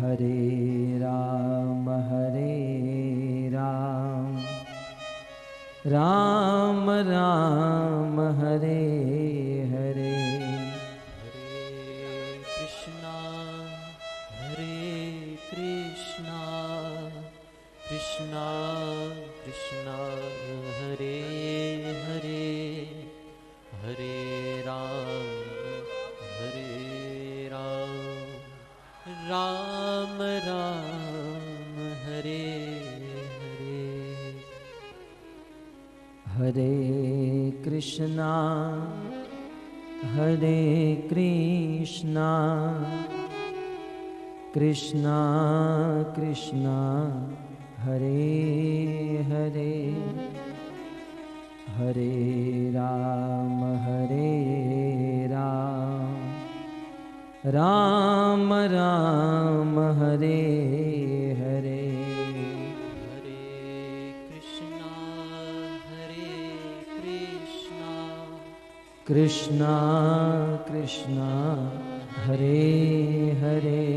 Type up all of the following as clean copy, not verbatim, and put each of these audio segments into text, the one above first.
हरे राम राम राम हरे हरे। हरे कृष्णा कृष्णा कृष्णा हरे हरे, हरे राम राम राम हरे हरे। हरे कृष्णा कृष्णा कृष्णा हरे हरे, हरे राम राम राम हरे हरे। हरे कृष्णा कृष्णा कृष्णा हरे हरे,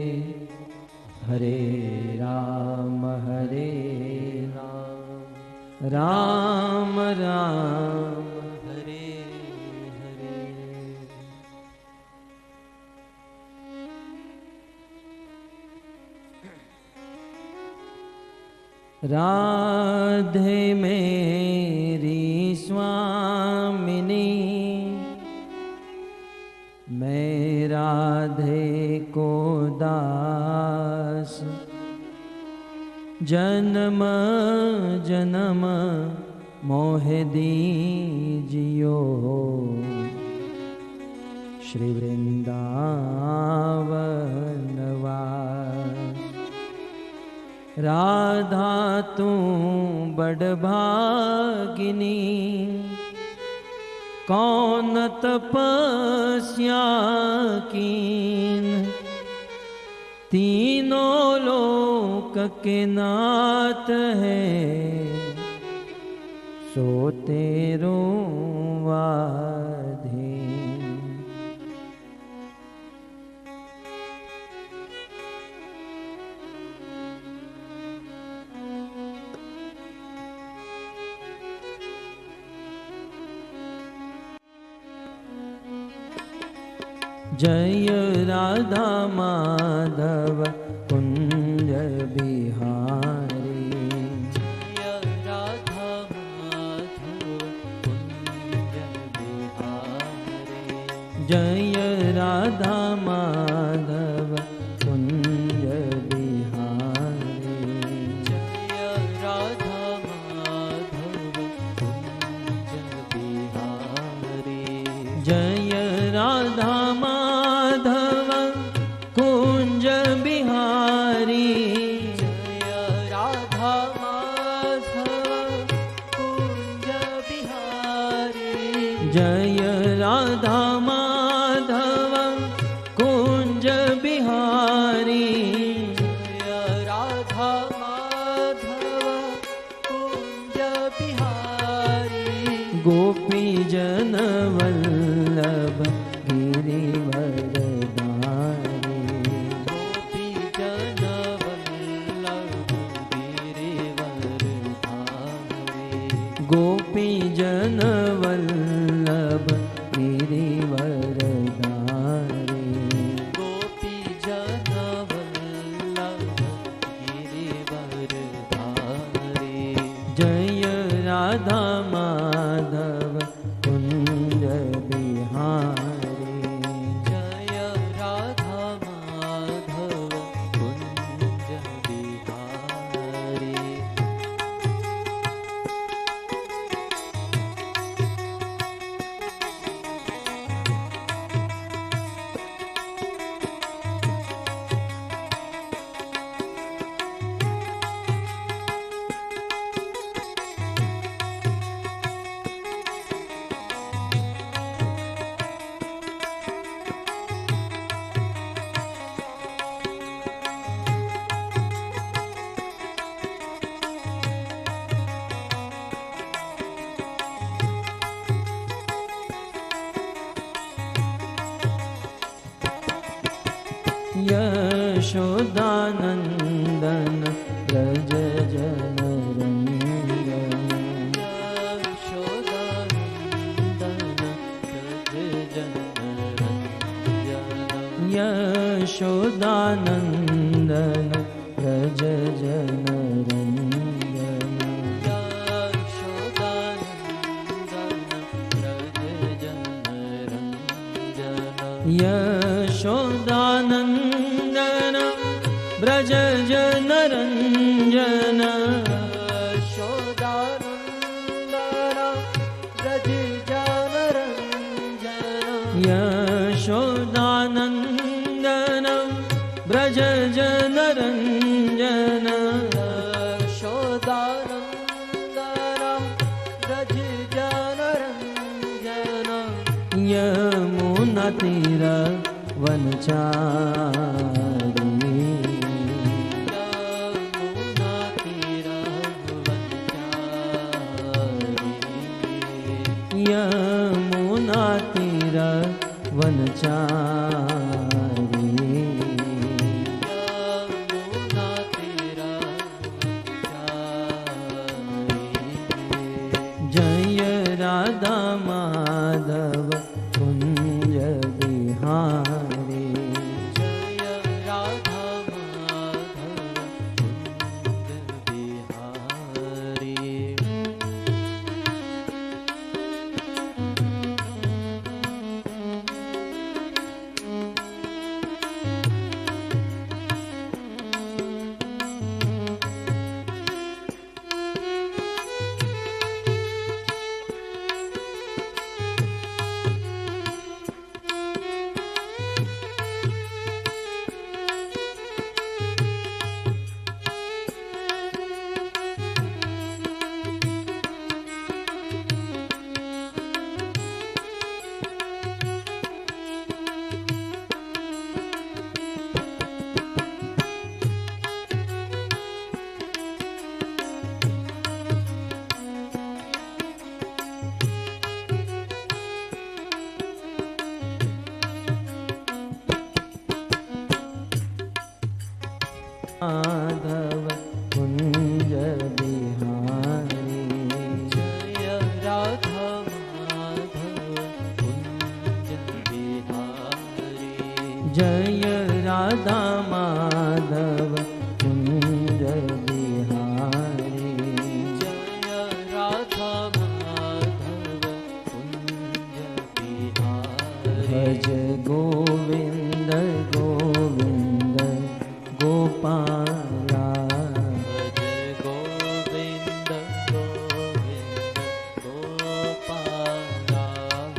हरे राम राम राम हरे हरे। राधे मेरी स्वामिनी, मैं राधे को दास, जन्म जन्म मोह दीजियो श्री वृंदावन वास। राधा तू बड़ भागिनी, कौन तपस्या कीन, तीनों लोक के नाथ है, सो तेरो वाधीन। जय राधा माधव कुंज बिहारी, जय राधा माधव कुंज बिहारी। जय राधा माधव कुंज बिहारी, जय राधा माधव कुंज बिहारी। जय राधा माधव कुंज बिहारी, जय राधा माधव कुंज बिहारी। जय राधा माधव कुंज बिहारी, जय राधा माधव कुंज बिहारी। गोपी जन वल्लभ गिरिवरधारी, गोपी जन वल्लभ गिरिवरधारी। गोपी जन वल्लभ गिरिवरधारी, गोपी जन वल्लभ गिरिवरधारी। जय राधा माधव कुंज बिहारी, जय राधा माधव कुंज बिहारी। यशोदानन्दन व्रज जनरञ्जन यशोदानन्दन व्रज जनरञ्जन यशोदानन्दन व्रज जनरञ्जन यशोदानन्दन व्रज जनरञ्जन यमुनातीर वनचारी यमुनातीर वनचारी जय राधा माधव कुंज बिहारी माधव कुंज बिहारी जय राधा माधव कुंज बिहारी जय राधा माधव कुंज बिहारी जय राधा माधव कुंज बिहारी भज गोविंद गोविंद गोपाला भज गोविंद गोविंद गोपाला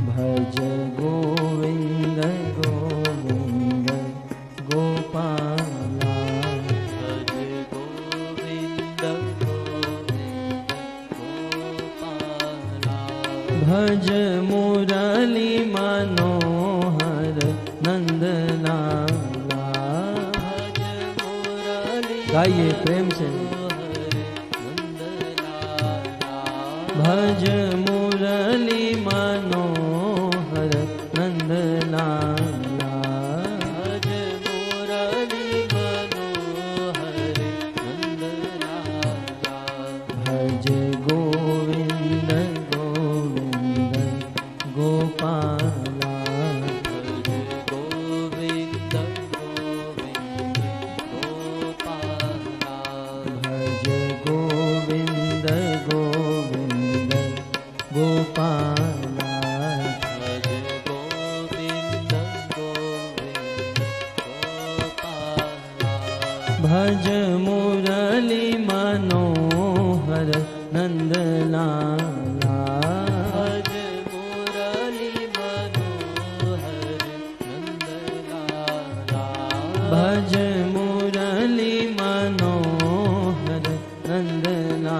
भज गोविंद गोविंद गोपाला भज गोविंद गोविंद गोपाला भज मुरली मनोहर नंदलाला भज मुरली गाइए प्रेम से भज मुरली मनोहर नंदलाला भज मुरली मनोहर नंदलाला भज गोविंद गोविंद गोपाला भज गोविंद गोविंद गोपाला भज गोविंद गोविंद गोपाला भज गोविंद गोविंद गोपाला भज मुरली मनोहर नंदलाला भज मुरली मनोहर नंदलाला भज मुरली मनोहर नंदलाला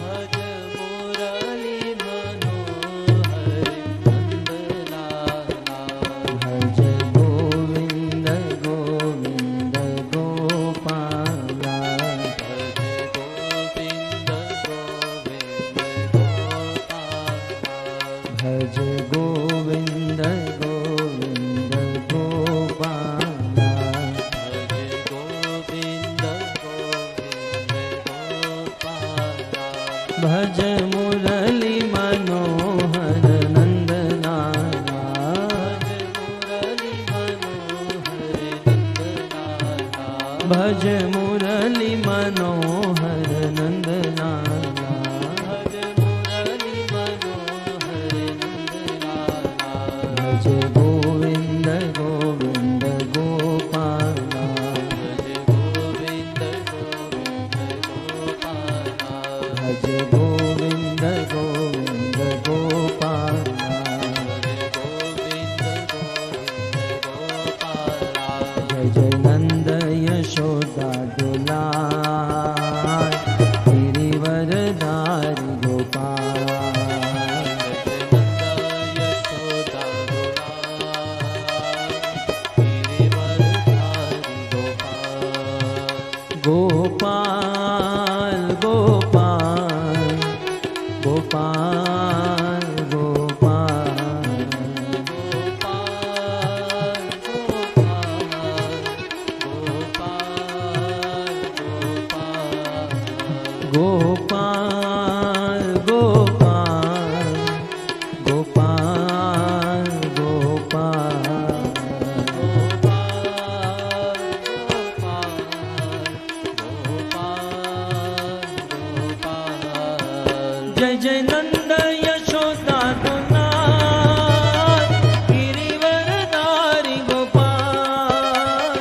भज मुरली मनोहर नंदलाला भज गोविंद गोविंद गोपाला भज गोविंद गोविंद गोपाला भज गोविंद गोविंद गोपाला भज मुरली मनोहर नंद लाला भज मुरली मनोहर नंद लाला भज गोविंद गोविंद गोपाला भज गोविंद गोविंद गोपाला भज गोविंद गोविंद गोपाला जय जय नंद यशोदा दुलार गिरिवरधारी गोपाल गोपाल गोपाल गोपाल गोपाल गोपाल गोपाल जय जय नंद यशोदा दुलार गिरिवरधारी गोपाल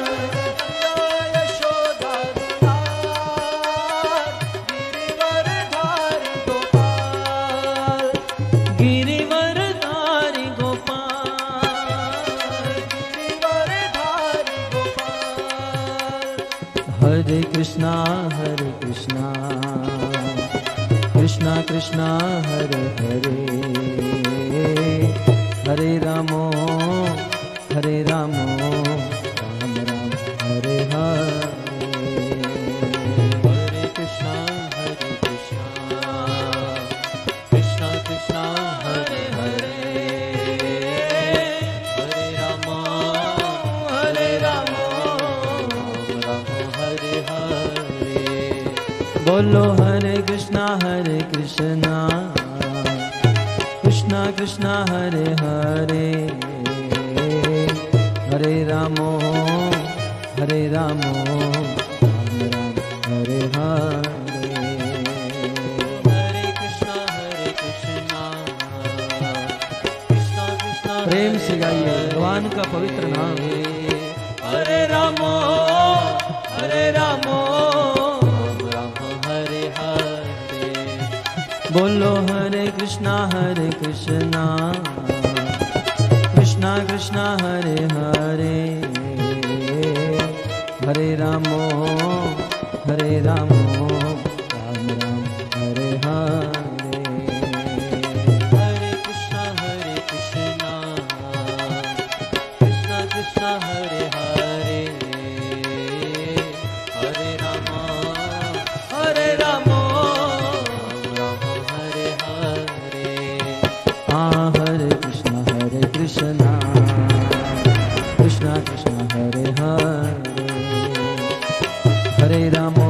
यशोदा दुलार गिरिवरधारी गोपाल गिरिवरधारी गोपाल गिरिवरधारी गोपाल हरे कृष्णा कृष्णा कृष्णा हरे हरे हरे रामो राम राम हरे हरे हरे कृष्णा कृष्णा कृष्णा हरे हरे हरे राम राम हरे हरे बोलो हरे कृष्णा कृष्णा कृष्णा हरे हरे हरे रामो राम राम हरे हरे हरे कृष्णा कृष्णा कृष्णा प्रेम से गाइए भगवान का पवित्र नाम हरे रामो राम हरे हरे बोलो हरे कृष्णा कृष्णा कृष्णा हरे हरे हरे रामो राम राम हरे हरे हरे कृष्णा कृष्णा कृष्णा हरे हरे हरे राम राम हरे हरे हरे कृष्णा कृष्णा हरे हरे हरे रामो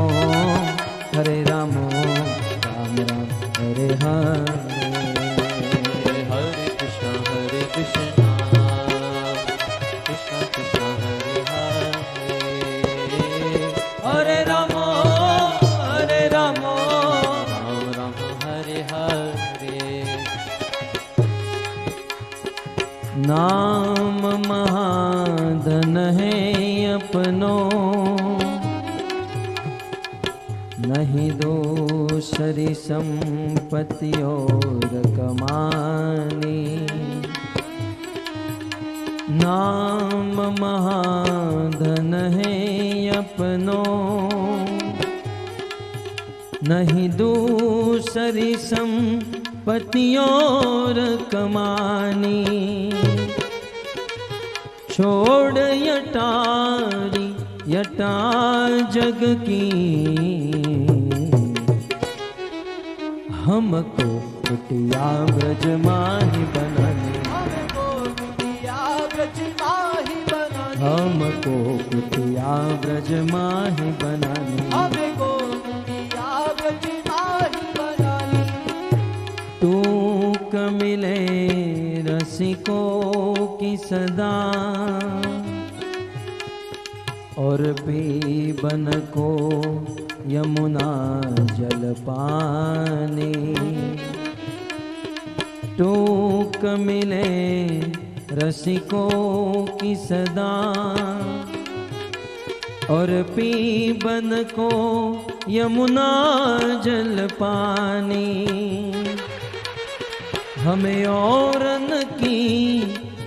राम राम हरे हरे हरे कृष्णा कृष्णा हरे हरे हरे राम राम हरे हरे नाम महाधन है अपनो नहीं दूसरी संपत्ति और कमानी नाम महाधन है अपनो नहीं दूसरी संपत्ति और कमानी छोड़ यटा जग की हमको कुटिया ब्रज माही बनानी हमको कुटिया ब्रज माही बनानी तू मिले रसिकों की सदा और पीबन को यमुना जल पानी। टूक मिले रसिकों की सदा और पीबन को यमुना जल पानी। हमें औरन की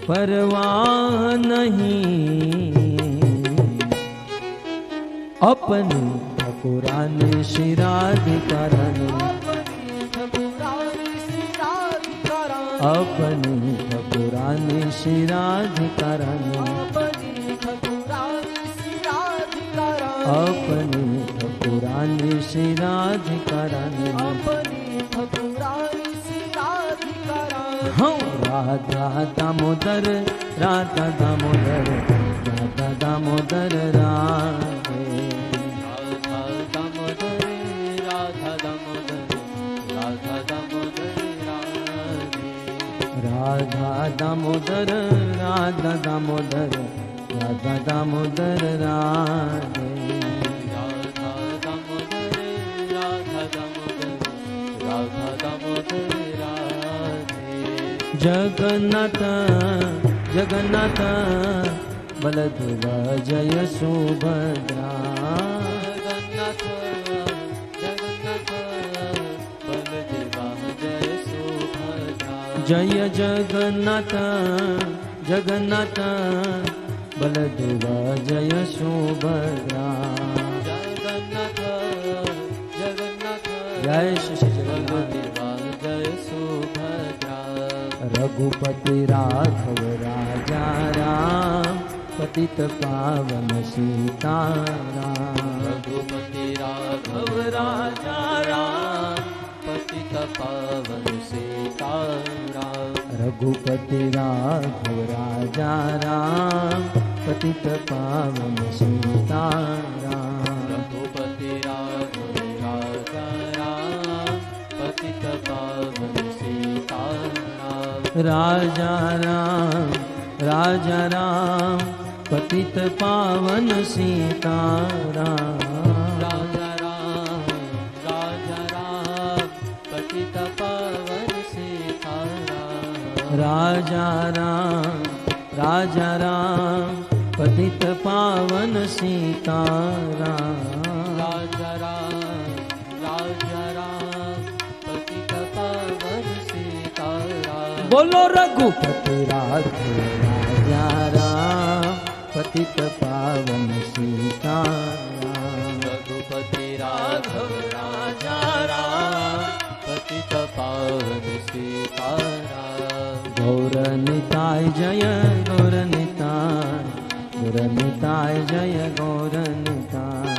परवाह नहीं, अपने ठाकुराने शिराधिकाराने, अपने ठाकुराने शिराधिकाराने, अपने ठाकुराने शिराधिकाराने। हाँ राधा दामोदर, राधा दामोदर, राधा दामोदर राधे। राधा दामोदर, राधा दामोदर, राधा दामोदर राधे। राधा दामोदर, राधा दामोदर, राधा दामोदर राधे। राधा दामोदर, राधा दामोदर, राधा दामोदर राधे। जगन्नाथ जगन्नाथ बलदेवा जय सुभद्रा। जगन्नाथ जगन्नाथ बलदेवा जय सुभद्रा। जय जगन्नाथ जगन्नाथ बलदेवा जय सुभद्रा। जगन्नाथ जगन्नाथ जय श्री जगन्नाथ। बलदेवा जय सुभद्रा। रघुपति राघव राजा राम, पतित पावन सीताराम। रघुपति राघव राजा राम, पतित पावन सीताराम। रघुपति राघव राजा राम, पतित पावन सीताराम। रघुपति राघव राजा राम, पतित पावन सीताराम। राजा राम पतित पावन सीताराम। राजा राम पतित पावन सीताराम। राजा राम पतित पावन सीताराम। राजा राम पतित पावन सीताराम। बोलो रघुपति राघव राजा राम, पतित पावन सीताराम। रघुपति राघव राजा राम, पतित पावन सीताराम। गौर निताय जय गौर निताय, गौर निताय जय गौर निताय।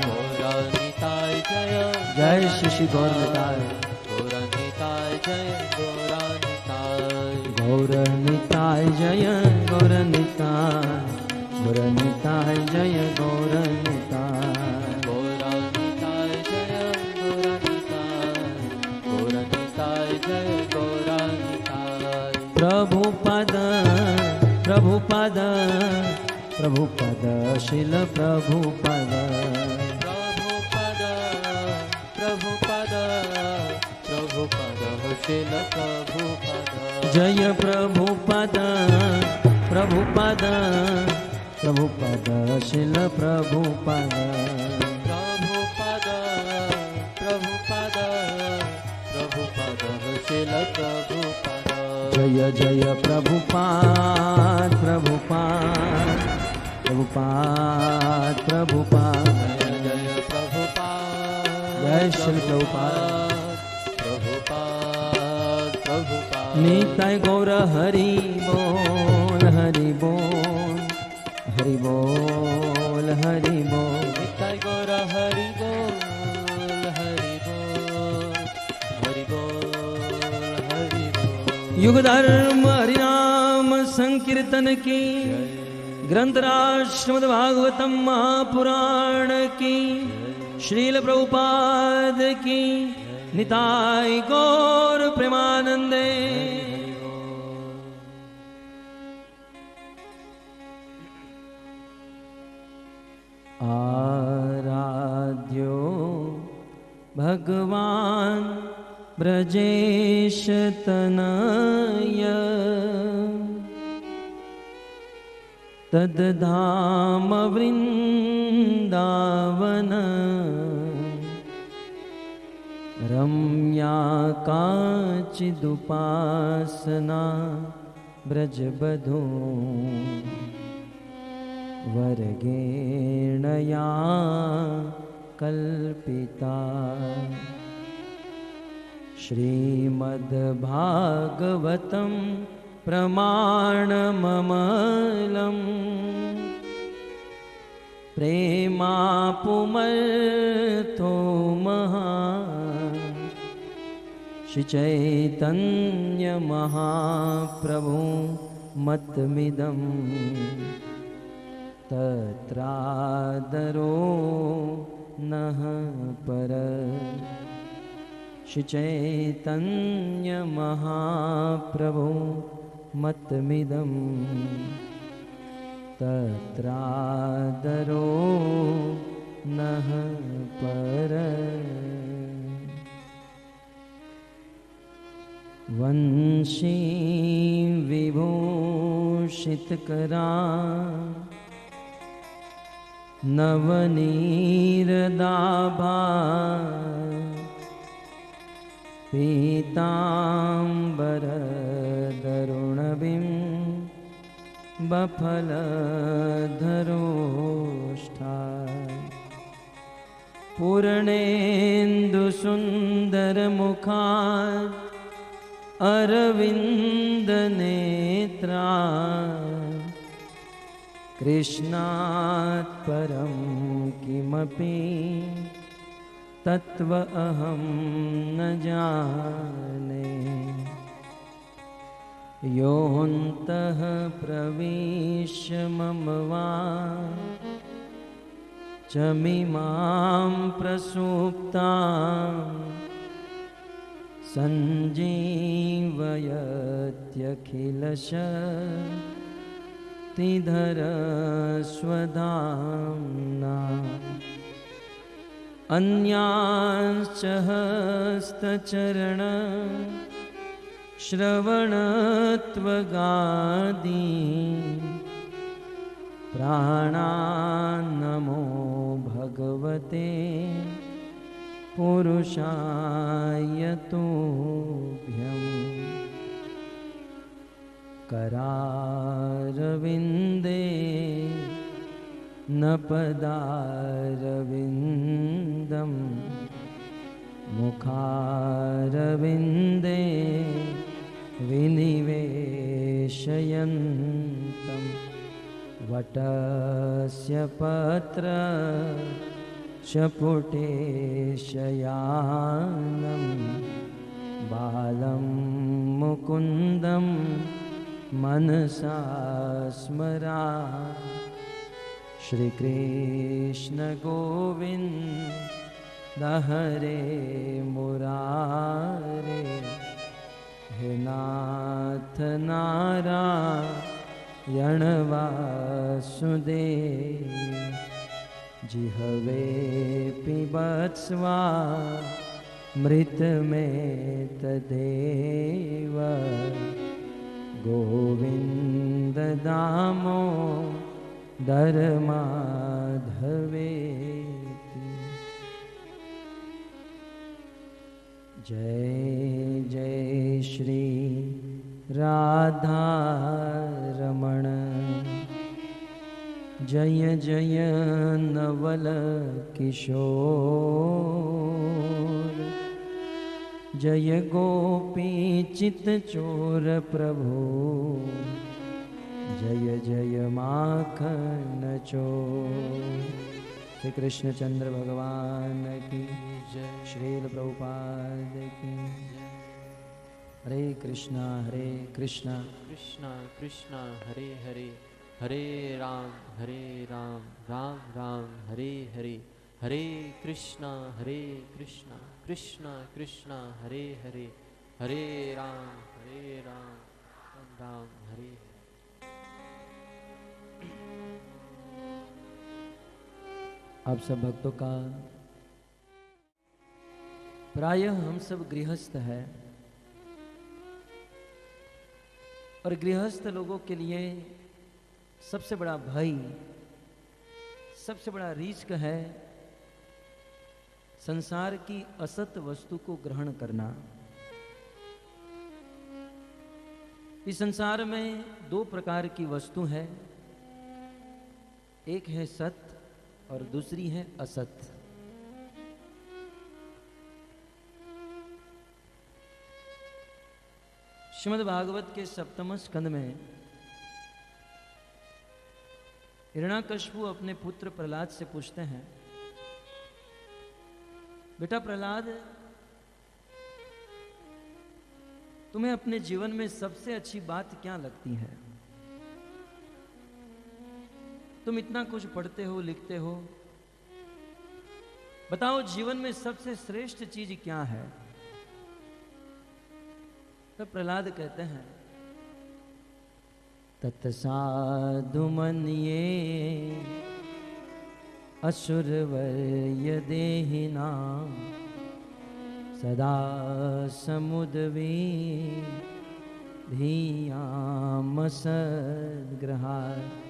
गौर निताय जय जय श्री गौर निताय। गौर निताय जय गौर निताय। गौर निताय जय गौर निताय, गौर निताय जय गौर निताय। गौर निताय जय गौर निताय। गौर निताय जय गौर निताय। प्रभुपद प्रभुपद प्रभुपद शिल प्रभुपद। प्रभुपद प्रभुपद प्रभुपद शिल प्रभुपद। जय प्रभुपद प्रभुपद प्रभुपद शिल प्रभुपद। प्रभुपद प्रभुपद प्रभुपद शिल प्रभुपद। जय जय प्रभुपाद प्रभुपाद प्रभुपाद प्रभुपाद। जय प्रभुपाद जय श्री प्रभुपाद। प्रभुपाद प्रभुपाद। निताय गौर हरि बोल हरि बोल, हरि बोल हरि बोल। निताय गौर हरि बोल हरि बोल हरि बोल हरि बोल। युग धर्म हरिनाम संकीर्तन की, ग्रंथराज श्रीमद् भागवतम महापुराण की, श्रील प्रभुपाद की। निताय गौर प्रेमानंदे। आराध्यो भगवान् ब्रजेशतनय तद्धाम वृन्दावन रम्या काचिदुपासना ब्रजबधू वर्गेणया कल्पिता श्रीमद्भागवतं प्रमाणममलं प्रेमापुमर्थो महान् श्रीचैतन्यमहाप्रभु मतमिदं तत्रादरो नः पर श्रीचैतन्यमहाप्रभु मतमिदं तत्रादरो नः पर वंशी विभूषितकरा नवनीरदाभा पीताम्बरदरुणबिं बफलधरोष्ठा पूर्णेन्दुसुन्दरमुखा अरविन्दनेत्रा कृष्णात् परं किमपि तत्त्व अहं न जाने योऽन्तः प्रविश्य मम वाचमिमां प्रसुप्तां सञ्जीवयत्यखिलशक्तिधरस्वधाम्ना अन्यांश्च हस्तचरण श्रवणत्वगादि प्राणान्नमो भगवते पुरुषाय तुभ्यं करारविन्दे न पदारविन्दं मुखारविन्दे विनिवेशयन्तं वटस्य पत्रस्य पुटे शयानं बालं मुकुन्दं मनसा स्मरामि श्रीकृष्ण गोविन्द हरे मुरारे हे नाथ नारायण वासुदेव जिह्वे पिबत्स्वा मृत में तदेव गोविंद दामो दरमाधवेति। जय जय श्री राधा रमण जय जय नवल किशोर जय गोपी चित चोर प्रभु जय जय माखन चोर। श्री कृष्णचंद्र भगवान की जय। श्रील प्रभुपाद की जय। हरे कृष्णा कृष्णा कृष्णा हरे हरे, हरे राम राम राम हरे हरे, हरे कृष्णा कृष्णा कृष्णा हरे हरे, हरे राम राम हरे हरे। आप सब भक्तों का प्रायः हम सब गृहस्थ है और गृहस्थ लोगों के लिए सबसे बड़ा भय, सबसे बड़ा रिस्क है संसार की असत वस्तु को ग्रहण करना। इस संसार में दो प्रकार की वस्तु है, एक है सत और दूसरी है असत। श्रीमद् भागवत के 7वें स्कंद में हिरण्याकश्यपु अपने पुत्र प्रहलाद से पूछते हैं, बेटा प्रहलाद, तुम्हें अपने जीवन में सबसे अच्छी बात क्या लगती है? तुम इतना कुछ पढ़ते हो, लिखते हो, बताओ जीवन में सबसे श्रेष्ठ चीज क्या है? तो प्रहलाद कहते हैं, तत्साधु मन्ये असुरवर्य देहिनां सदा समुद्वी धियाम सद्ग्रहात्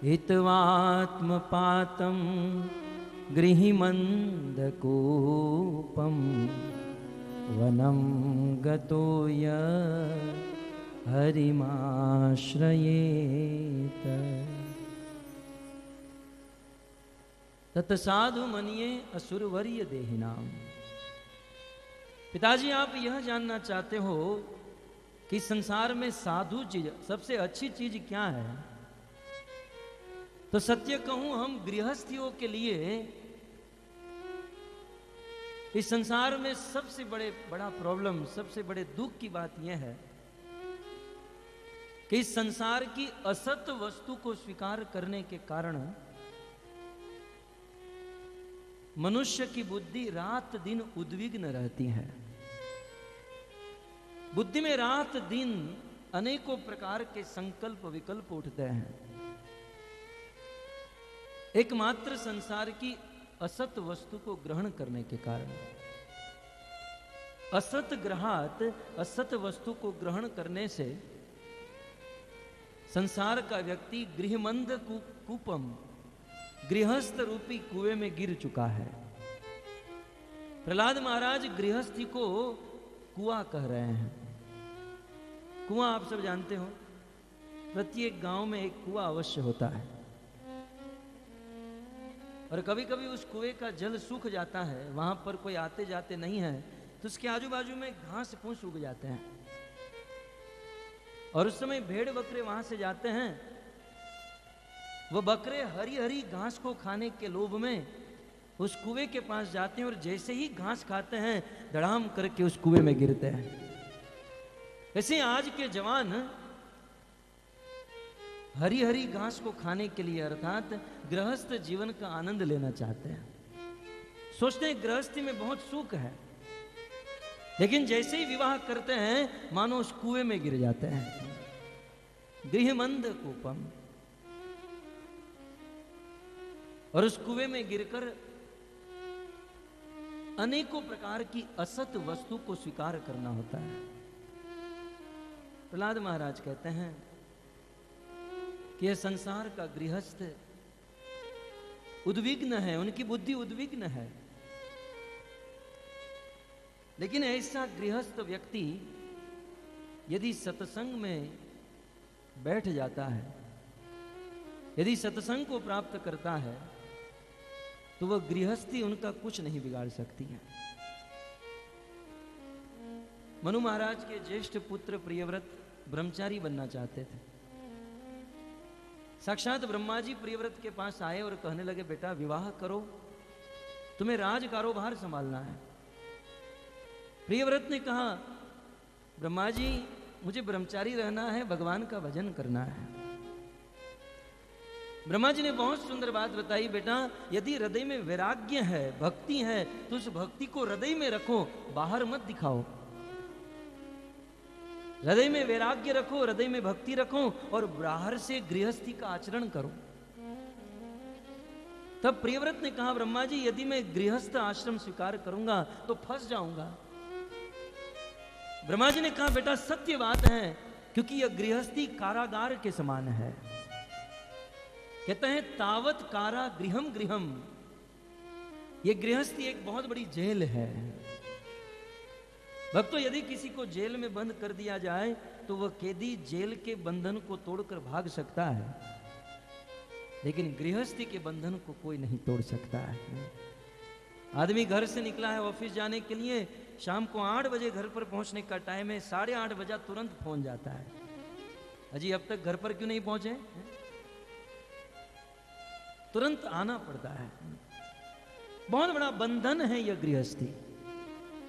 हित्वात्मपातं गृहिमन्दकूपं वनं गतो य हरिमाश्रयेत। तत्साधु मन्ये असुरवर्य देहिनाम। पिताजी, आप यह जानना चाहते हो कि संसार में साधु चीज, सबसे अच्छी चीज क्या है? तो सत्य कहूं, हम गृहस्थियों के लिए इस संसार में सबसे बड़ा प्रॉब्लम, सबसे बड़े दुख की बात यह है कि इस संसार की असत वस्तु को स्वीकार करने के कारण मनुष्य की बुद्धि रात दिन उद्विग्न रहती है। बुद्धि में रात दिन अनेकों प्रकार के संकल्प विकल्प उठते हैं। एकमात्र संसार की असत वस्तु को ग्रहण करने के कारण, असत ग्रहात, असत वस्तु को ग्रहण करने से संसार का व्यक्ति गृहमंद कूपम, गृहस्थ रूपी कुएं में गिर चुका है। प्रहलाद महाराज गृहस्थी को कुआं कह रहे हैं। कुआं आप सब जानते हो, प्रत्येक गांव में एक कुआं अवश्य होता है और कभी कभी उस कुएं का जल सूख जाता है, वहां पर कोई आते जाते नहीं है, तो उसके आजू बाजू में घास फूस उग जाते हैं और उस समय भेड़ बकरे वहां से जाते हैं। वो बकरे हरी हरी घास को खाने के लोभ में उस कुएं के पास जाते हैं और जैसे ही घास खाते हैं धड़ाम करके उस कुएं में गिरते हैं। ऐसे आज के जवान हरी हरी घास को खाने के लिए, अर्थात गृहस्थ जीवन का आनंद लेना चाहते हैं। सोचते हैं गृहस्थी में बहुत सुख है, लेकिन जैसे ही विवाह करते हैं मानो उस कुएं में गिर जाते हैं। गृहमंद कूपम, और उस कुएं में गिरकर अनेकों प्रकार की असत वस्तु को स्वीकार करना होता है। प्रहलाद महाराज कहते हैं कि यह संसार का गृहस्थ उद्विग्न है, उनकी बुद्धि उद्विग्न है। लेकिन ऐसा गृहस्थ व्यक्ति यदि सत्संग में बैठ जाता है, यदि सत्संग को प्राप्त करता है, तो वह गृहस्थी उनका कुछ नहीं बिगाड़ सकती है। मनु महाराज के ज्येष्ठ पुत्र प्रियव्रत ब्रह्मचारी बनना चाहते थे। साक्षात ब्रह्मा जी प्रियव्रत के पास आए और कहने लगे, बेटा विवाह करो, तुम्हें राज कारोबार संभालना है। प्रियव्रत ने कहा, ब्रह्मा जी मुझे ब्रह्मचारी रहना है, भगवान का भजन करना है। ब्रह्मा जी ने बहुत सुंदर बात बताई, बेटा यदि हृदय में वैराग्य है, भक्ति है, तो उस भक्ति को हृदय में रखो, बाहर मत दिखाओ। हृदय में वैराग्य रखो, हृदय में भक्ति रखो और बाहर से गृहस्थी का आचरण करो। तब प्रियव्रत ने कहा, ब्रह्मा जी यदि मैं गृहस्थ आश्रम स्वीकार करूंगा तो फंस जाऊंगा। ब्रह्मा जी ने कहा, बेटा सत्य बात है, क्योंकि यह गृहस्थी कारागार के समान है। कहते हैं तावत कारा गृहम गृहम, ये गृहस्थी एक बहुत बड़ी जेल है। भक्तों, यदि किसी को जेल में बंद कर दिया जाए तो वह कैदी जेल के बंधन को तोड़कर भाग सकता है, लेकिन गृहस्थी के बंधन को कोई नहीं तोड़ सकता है। आदमी घर से निकला है ऑफिस जाने के लिए, शाम को 8 बजे घर पर पहुंचने का टाइम है, 8:30 बजे तुरंत फोन जाता है, अजी अब तक घर पर क्यों नहीं पहुंचे? तुरंत आना पड़ता है। बहुत बड़ा बंधन है यह गृहस्थी।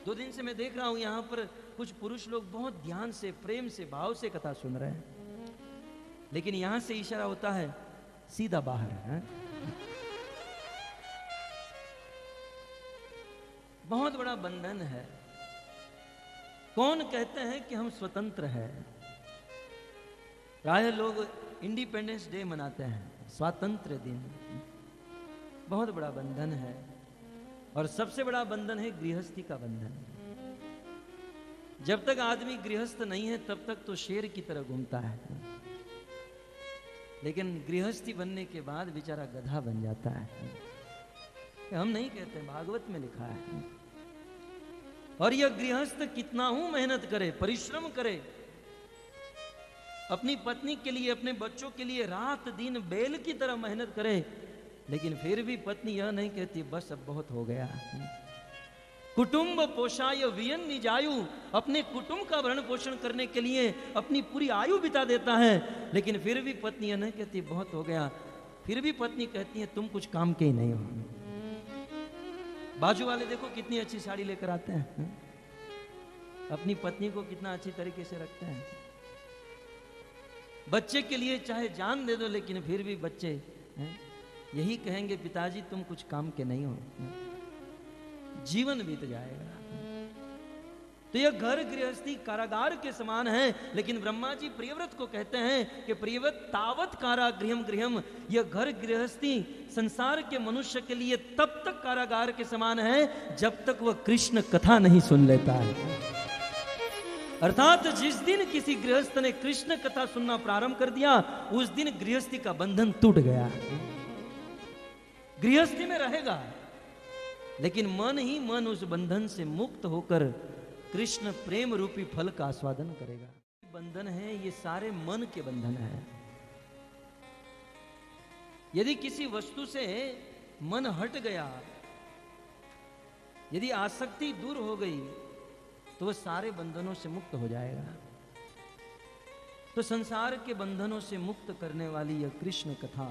2 दिन से मैं देख रहा हूं यहां पर कुछ पुरुष लोग बहुत ध्यान से, प्रेम से, भाव से कथा सुन रहे हैं, लेकिन यहां से इशारा होता है सीधा बाहर है। बहुत बड़ा बंधन है। कौन कहते हैं कि हम स्वतंत्र हैं? प्राय लोग इंडिपेंडेंस डे मनाते हैं, स्वातंत्र दिन। बहुत बड़ा बंधन है, और सबसे बड़ा बंधन है गृहस्थी का बंधन। जब तक आदमी गृहस्थ नहीं है तब तक तो शेर की तरह घूमता है, लेकिन गृहस्थी बनने के बाद बेचारा गधा बन जाता है। हम नहीं कहते, भागवत में लिखा है। और यह गृहस्थ कितना हूं मेहनत करे, परिश्रम करे, अपनी पत्नी के लिए, अपने बच्चों के लिए रात दिन बैल की तरह मेहनत करे, लेकिन फिर भी पत्नी यह नहीं कहती बस अब बहुत हो गया। कुटुंब पोषाय वियन निजायु, अपने कुटुंब का भरण पोषण करने के लिए अपनी पूरी आयु बिता देता है, लेकिन फिर भी पत्नी यह नहीं कहती बहुत हो गया। फिर भी पत्नी कहती है तुम कुछ काम के ही नहीं हो। बाजू वाले देखो कितनी अच्छी साड़ी लेकर आते हैं, अपनी पत्नी को कितना अच्छी तरीके से रखते हैं। बच्चे के लिए चाहे जान दे दो, लेकिन फिर भी बच्चे यही कहेंगे पिताजी तुम कुछ काम के नहीं हो। जीवन बीत जाएगा। तो यह घर गृहस्थी कारागार के समान है, लेकिन ब्रह्मा जी प्रियव्रत को कहते हैं कि प्रियव्रत तावत कारा गृहम गृहम, यह घर गृहस्थी संसार के मनुष्य के लिए तब तक कारागार के समान है जब तक वह कृष्ण कथा नहीं सुन लेता है। अर्थात जिस दिन किसी गृहस्थ ने कृष्ण कथा सुनना प्रारंभ कर दिया, उस दिन गृहस्थी का बंधन टूट गया। गृहस्थी में रहेगा, लेकिन मन ही मन उस बंधन से मुक्त होकर कृष्ण प्रेम रूपी फल का आस्वादन करेगा। बंधन है, ये सारे मन के बंधन है। यदि किसी वस्तु से मन हट गया, यदि आसक्ति दूर हो गई, तो वह सारे बंधनों से मुक्त हो जाएगा। तो संसार के बंधनों से मुक्त करने वाली यह कृष्ण कथा,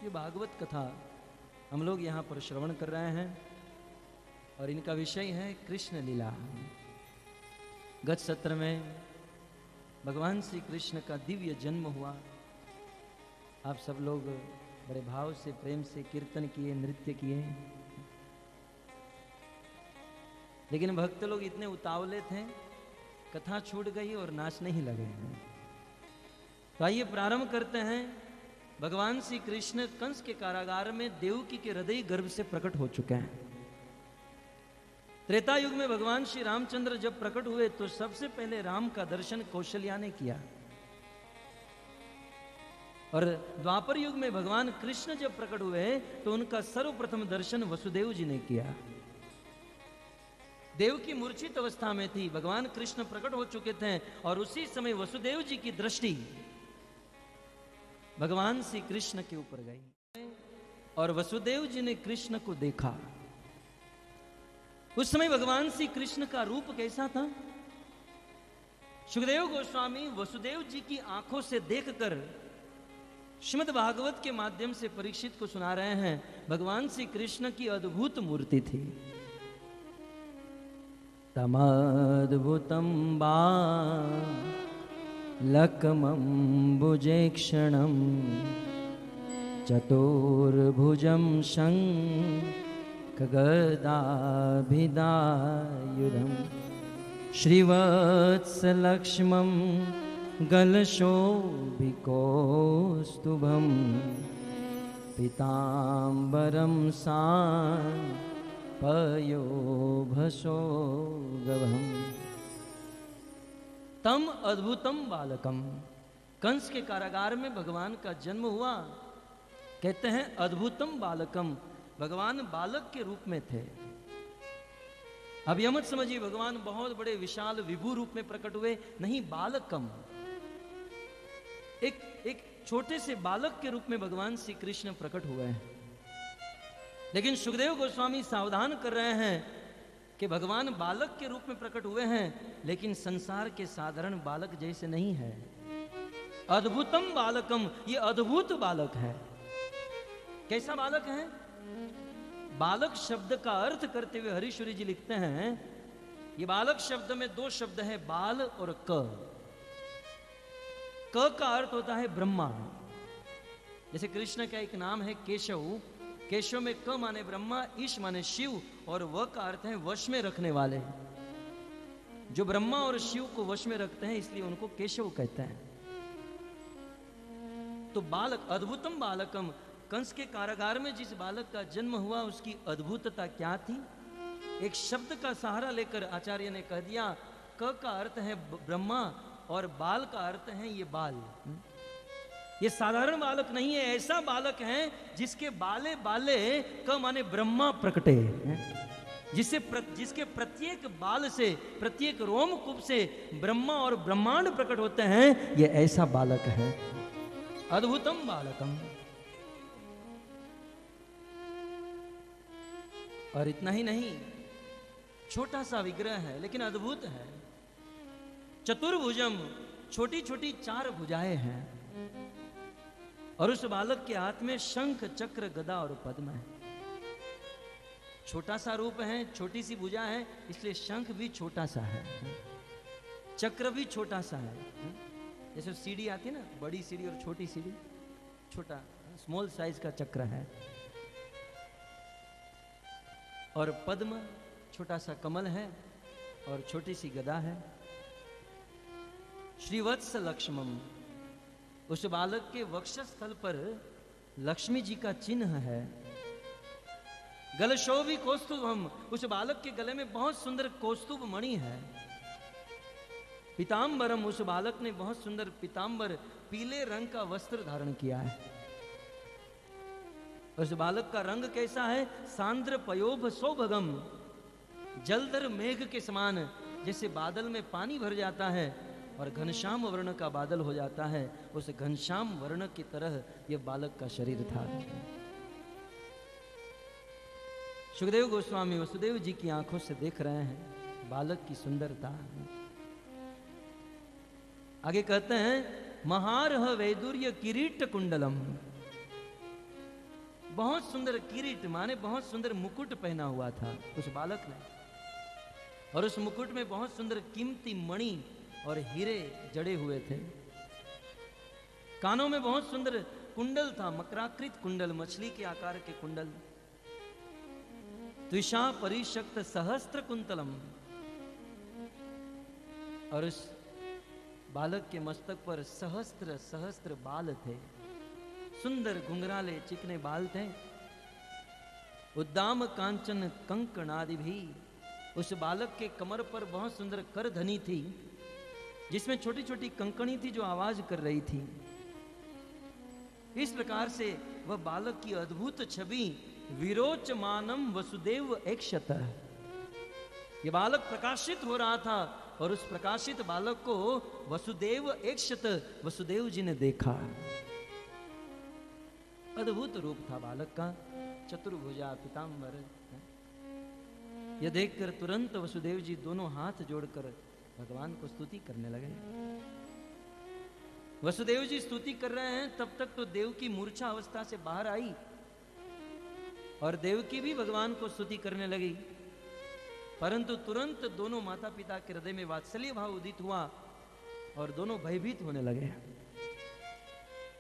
ये भागवत कथा हम लोग यहाँ पर श्रवण कर रहे हैं, और इनका विषय है कृष्ण लीला। गत सत्र में भगवान श्री कृष्ण का दिव्य जन्म हुआ। आप सब लोग बड़े भाव से, प्रेम से कीर्तन किए, नृत्य किए, लेकिन भक्त लोग इतने उतावले थे, कथा छूट गई और नाचने ही लगे। तो आइए प्रारंभ करते हैं। भगवान श्री कृष्ण कंस के कारागार में देवकी के हृदय गर्भ से प्रकट हो चुके हैं। त्रेता युग में भगवान श्री रामचंद्र जब प्रकट हुए तो सबसे पहले राम का दर्शन कौशल्या ने किया, और द्वापर युग में भगवान कृष्ण जब प्रकट हुए तो उनका सर्वप्रथम दर्शन वसुदेव जी ने किया। देव की मूर्छित अवस्था में थी, भगवान कृष्ण प्रकट हो चुके थे, और उसी समय वसुदेव जी की दृष्टि भगवान श्री कृष्ण के ऊपर गई, और वसुदेव जी ने कृष्ण को देखा। उस समय भगवान श्री कृष्ण का रूप कैसा था? सुखदेव गोस्वामी वसुदेव जी की आंखों से देखकर श्रीमद् भागवत के माध्यम से परीक्षित को सुना रहे हैं। भगवान श्री कृष्ण की अद्भुत मूर्ति थी। तमद्भुतं बालकमम्बुजेक्षणं चतुर्भुजं शङ्खगदाभिधायुधं श्रीवत्सलक्ष्मं गलशोभिकौस्तुभं पीताम्बरं सापयोभसोगभम् तम अद्भुतम बालकम। कंस के कारागार में भगवान का जन्म हुआ। कहते हैं अद्भुतम बालकम, भगवान बालक के रूप में थे। अब यह मत समझिए भगवान बहुत बड़े विशाल विभु रूप में प्रकट हुए, नहीं, बालकम, एक छोटे से बालक के रूप में भगवान श्री कृष्ण प्रकट हुए हैं। लेकिन सुखदेव गोस्वामी सावधान कर रहे हैं कि भगवान बालक के रूप में प्रकट हुए हैं, लेकिन संसार के साधारण बालक जैसे नहीं है। अद्भुतम बालकम, ये अद्भुत बालक है। कैसा बालक है? बालक शब्द का अर्थ करते हुए हरीश्वरी जी लिखते हैं, ये बालक शब्द में दो शब्द है, बाल और क। क का अर्थ होता है ब्रह्मा। जैसे कृष्ण का एक नाम है केशव, केशव में क माने ब्रह्मा, ईश माने शिव, और व का अर्थ है वश में रखने वाले। जो ब्रह्मा और शिव को वश में रखते हैं इसलिए उनको केशव कहते हैं। तो बालक, अद्भुतम बालकम, कंस के कारागार में जिस बालक का जन्म हुआ उसकी अद्भुतता क्या थी? एक शब्द का सहारा लेकर आचार्य ने कह दिया, क का अर्थ है ब्रह्मा और बाल का अर्थ है ये बाल। ये साधारण बालक नहीं है, ऐसा बालक है जिसके बाले बाले क माने ब्रह्मा प्रकटे, जिसके प्रत्येक बाल से, प्रत्येक रोमकूप से ब्रह्मा और ब्रह्मांड प्रकट होते हैं, ये ऐसा बालक है। अद्भुतम बालकम। और इतना ही नहीं, छोटा सा विग्रह है लेकिन अद्भुत है। चतुर्भुजम, छोटी छोटी 4 भुजाएं हैं, और उस बालक के हाथ में शंख, चक्र, गदा और पद्म है। छोटा सा रूप है, छोटी सी भुजा है, इसलिए शंख भी छोटा सा है, चक्र भी छोटा सा है। जैसे सीढ़ी आती है ना, बड़ी सीढ़ी और छोटी सीढ़ी, छोटा स्मॉल साइज का चक्र है। और पद्म, छोटा सा कमल है, और छोटी सी गदा है। श्रीवत्स लक्ष्मम, उस बालक के वक्षस्थल पर लक्ष्मी जी का चिन्ह है। गलशोभी कौस्तुभम, उस बालक के गले में बहुत सुंदर कौस्तुभ मणि है। पीताम्बरम, उस बालक ने बहुत सुंदर पीताम्बर, पीले रंग का वस्त्र धारण किया है। उस बालक का रंग कैसा है? सांद्र पयोभ सौभगम, जलधर मेघ के समान, जैसे बादल में पानी भर जाता है और घनश्याम वर्ण का बादल हो जाता है, उस घनश्याम वर्ण की तरह यह बालक का शरीर था। सुखदेव गोस्वामी वसुदेव जी की आंखों से देख रहे हैं बालक की सुंदरता। आगे कहते हैं, महारह वैदुर्य किरीट कुंडलम, बहुत सुंदर किरीट माने बहुत सुंदर मुकुट पहना हुआ था उस बालक ने, और उस मुकुट में बहुत सुंदर कीमती मणि और हीरे जड़े हुए थे। कानों में बहुत सुंदर कुंडल था, मकराकृत कुंडल, मछली के आकार के कुंडल। त्विषा परिशक्त सहस्त्र कुंतलम, और उस बालक के मस्तक पर सहस्त्र सहस्त्र बाल थे, सुंदर घुंघराले चिकने बाल थे। उद्दाम कांचन कंकणादि भी, उस बालक के कमर पर बहुत सुंदर करधनी थी, जिसमें छोटी छोटी कंकणी थी जो आवाज कर रही थी। इस प्रकार से वह बालक की अद्भुत छवि विरोचमानम वसुदेव एकशत, यह बालक प्रकाशित हो रहा था, और उस प्रकाशित बालक को वसुदेव एकशत, वसुदेव जी ने देखा। अद्भुत रूप था बालक का, चतुर्भुजा पीताम्बर। यह देखकर तुरंत वसुदेव जी दोनों हाथ जोड़कर भगवान को स्तुति करने लगे। वसुदेव जी स्तुति कर रहे हैं, तब तक तो देव की मूर्छा अवस्था से बाहर आई, और देवकी भी भगवान को स्तुति करने लगी। परंतु तुरंत दोनों माता पिता के हृदय में वात्सल्य भाव उदित हुआ और दोनों भयभीत होने लगे,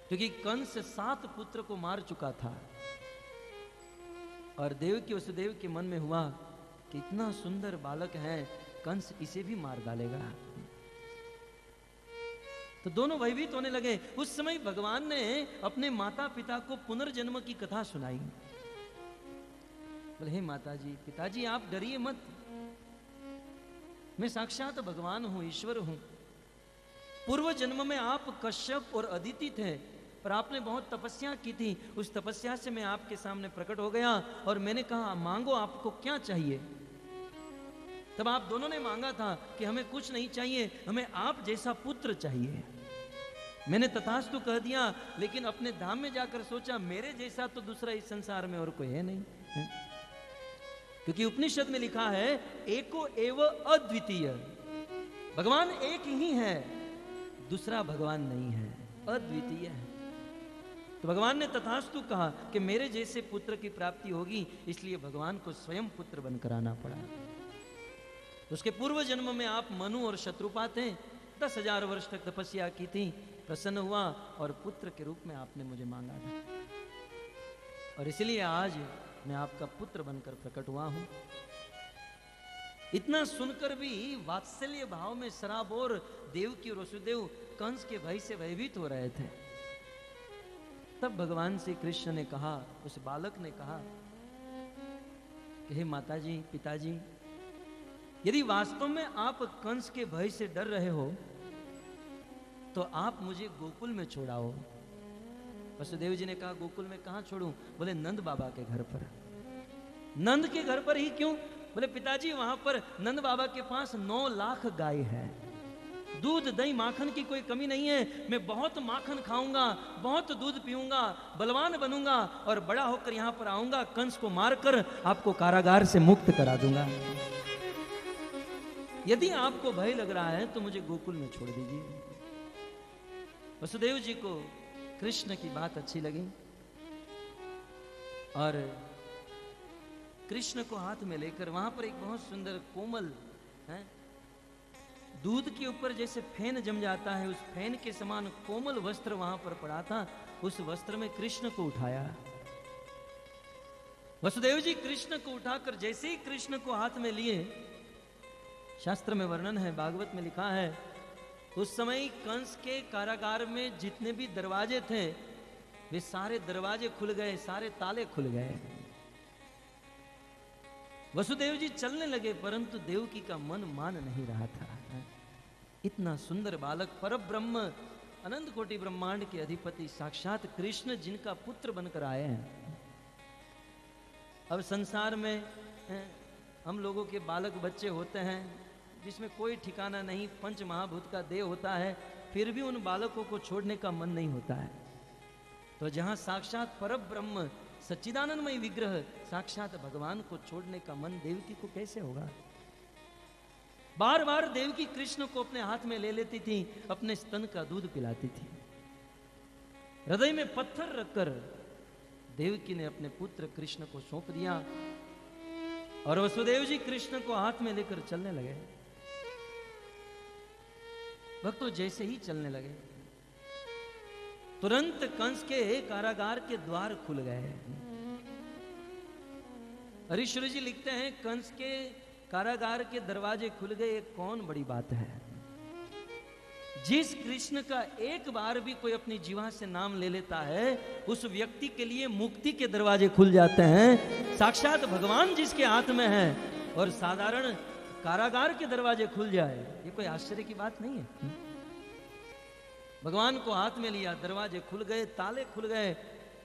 क्योंकि कंस 7 पुत्र को मार चुका था। और देवकी वसुदेव के मन में हुआ कि इतना सुंदर बालक है, कंस इसे भी मार डालेगा। तो तो दोनों भयभीत होने लगे। उस समय भगवान ने अपने माता पिता को पुनर्जन्म की कथा सुनाई। बोले, हे माता जी, पिताजी, आप डरिए मत, मैं साक्षात भगवान हूं, ईश्वर हूं। पूर्व जन्म में आप कश्यप और अदिति थे, पर आपने बहुत तपस्या की थी। उस तपस्या से मैं आपके सामने प्रकट हो गया और मैंने कहा, मांगो, आपको क्या चाहिए। तब आप दोनों ने मांगा था कि हमें कुछ नहीं चाहिए, हमें आप जैसा पुत्र चाहिए। मैंने तथास्तु कह दिया, लेकिन अपने धाम में जाकर सोचा, मेरे जैसा तो दूसरा इस संसार में और कोई है नहीं, है? क्योंकि उपनिषद में लिखा है, एको एव अद्वितीय, भगवान एक ही है, दूसरा भगवान नहीं है, अद्वितीय है। तो भगवान ने तथास्तु कहा कि मेरे जैसे पुत्र की प्राप्ति होगी, इसलिए भगवान को स्वयं पुत्र बनकर आना पड़ा। उसके पूर्व जन्म में आप मनु और शत्रुपा थे, 10,000 वर्ष तक तपस्या की थी, प्रसन्न हुआ और पुत्र के रूप में आपने मुझे मांगा था, और इसलिए आज मैं आपका पुत्र बनकर प्रकट हुआ हूं। इतना सुनकर भी वात्सल्य भाव में सराबोर देवकी और वसुदेव कंस के भय से भयभीत हो रहे थे। तब भगवान श्री कृष्ण ने कहा, उस बालक ने कहा कि हे माताजी, पिताजी, यदि वास्तव में आप कंस के भय से डर रहे हो तो आप मुझे गोकुल में छोड़ाओ। वसुदेव जी ने कहा, गोकुल में कहां छोड़ूं? बोले, नंद बाबा के घर पर। नंद के घर पर ही क्यों? बोले, पिताजी, वहां पर नंद बाबा के पास 9 लाख गाय है, दूध दही माखन की कोई कमी नहीं है। मैं बहुत माखन खाऊंगा, बहुत दूध पीऊंगा, बलवान बनूंगा और बड़ा होकर यहां पर आऊंगा, कंस को मारकर आपको कारागार से मुक्त करा दूंगा। यदि आपको भय लग रहा है तो मुझे गोकुल में छोड़ दीजिए। वसुदेव जी को कृष्ण की बात अच्छी लगी और कृष्ण को हाथ में लेकर वहां पर एक बहुत सुंदर कोमल है, दूध के ऊपर जैसे फेन जम जाता है, उस फेन के समान कोमल वस्त्र वहां पर पड़ा था। उस वस्त्र में कृष्ण को उठाया। वसुदेव जी कृष्ण को उठाकर जैसे ही कृष्ण को हाथ में लिए, शास्त्र में वर्णन है, भागवत में लिखा है, उस समय कंस के कारागार में जितने भी दरवाजे थे वे सारे दरवाजे खुल गए, सारे ताले खुल गए। वसुदेव जी चलने लगे, परंतु देवकी का मन मान नहीं रहा था। इतना सुंदर बालक, परब्रह्म, अनंत कोटि ब्रह्मांड के अधिपति साक्षात कृष्ण, जिनका पुत्र बनकर आए हैं। अब संसार में हम लोगों के बालक बच्चे होते हैं जिसमें कोई ठिकाना नहीं, पंच महाभूत का देह होता है, फिर भी उन बालकों को छोड़ने का मन नहीं होता है। तो जहां साक्षात परब्रह्म सच्चिदानंदमय विग्रह साक्षात भगवान को छोड़ने का मन देवकी को कैसे होगा? बार बार देवकी कृष्ण को अपने हाथ में ले लेती थी, अपने स्तन का दूध पिलाती थी। हृदय में पत्थर रखकर देवकी ने अपने पुत्र कृष्ण को सौंप दिया और वसुदेव जी कृष्ण को हाथ में लेकर चलने लगे। भक्तों, जैसे ही चलने लगे तुरंत कंस के कारागार के द्वार खुल गए। हरीश्वर जी लिखते हैं, कंस के कारागार के दरवाजे खुल गए, कौन बड़ी बात है। जिस कृष्ण का एक बार भी कोई अपनी जीवा से नाम ले लेता है, उस व्यक्ति के लिए मुक्ति के दरवाजे खुल जाते हैं। साक्षात भगवान जिसके हाथ में है और साधारण कारागार के दरवाजे खुल जाए, ये कोई आश्चर्य की बात नहीं है। भगवान को हाथ में लिया, दरवाजे खुल गए, ताले खुल गए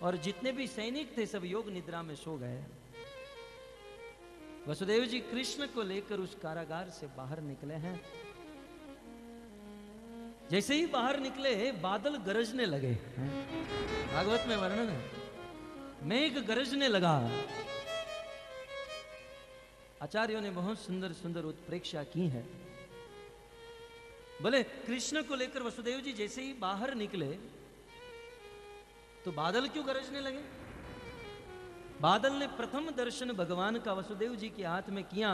और जितने भी सैनिक थे सब योग निद्रा में सो गए। वसुदेव जी कृष्ण को लेकर उस कारागार से बाहर निकले हैं। जैसे ही बाहर निकले, बादल गरजने लगे। भागवत में वर्णन है, मेघ गरजने लगा। आचार्यों ने बहुत सुंदर सुंदर उत्प्रेक्षा की है। बोले, कृष्ण को लेकर वसुदेव जी जैसे ही बाहर निकले तो बादल क्यों गरजने लगे? बादल ने प्रथम दर्शन भगवान का वसुदेव जी के हाथ में किया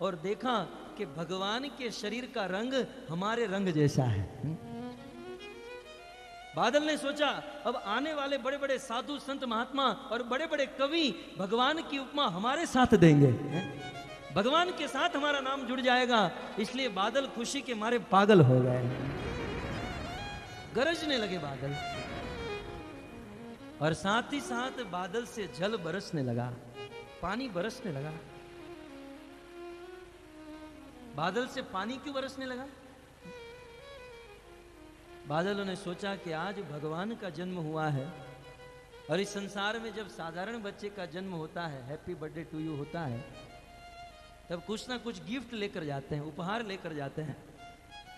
और देखा कि भगवान के शरीर का रंग हमारे रंग जैसा है। बादल ने सोचा, अब आने वाले बड़े बड़े साधु संत महात्मा और बड़े बड़े कवि भगवान की उपमा हमारे साथ देंगे, भगवान के साथ हमारा नाम जुड़ जाएगा। इसलिए बादल खुशी के मारे पागल हो गए। गरजने लगे बादल, और साथ ही साथ बादल से जल बरसने लगा, पानी बरसने लगा। बादल से पानी क्यों बरसने लगा? बादलों ने सोचा कि आज भगवान का जन्म हुआ है, और इस संसार में जब साधारण बच्चे का जन्म होता है, हैप्पी बर्थडे टू यू होता है, तब कुछ ना कुछ गिफ्ट लेकर जाते हैं, उपहार लेकर जाते हैं।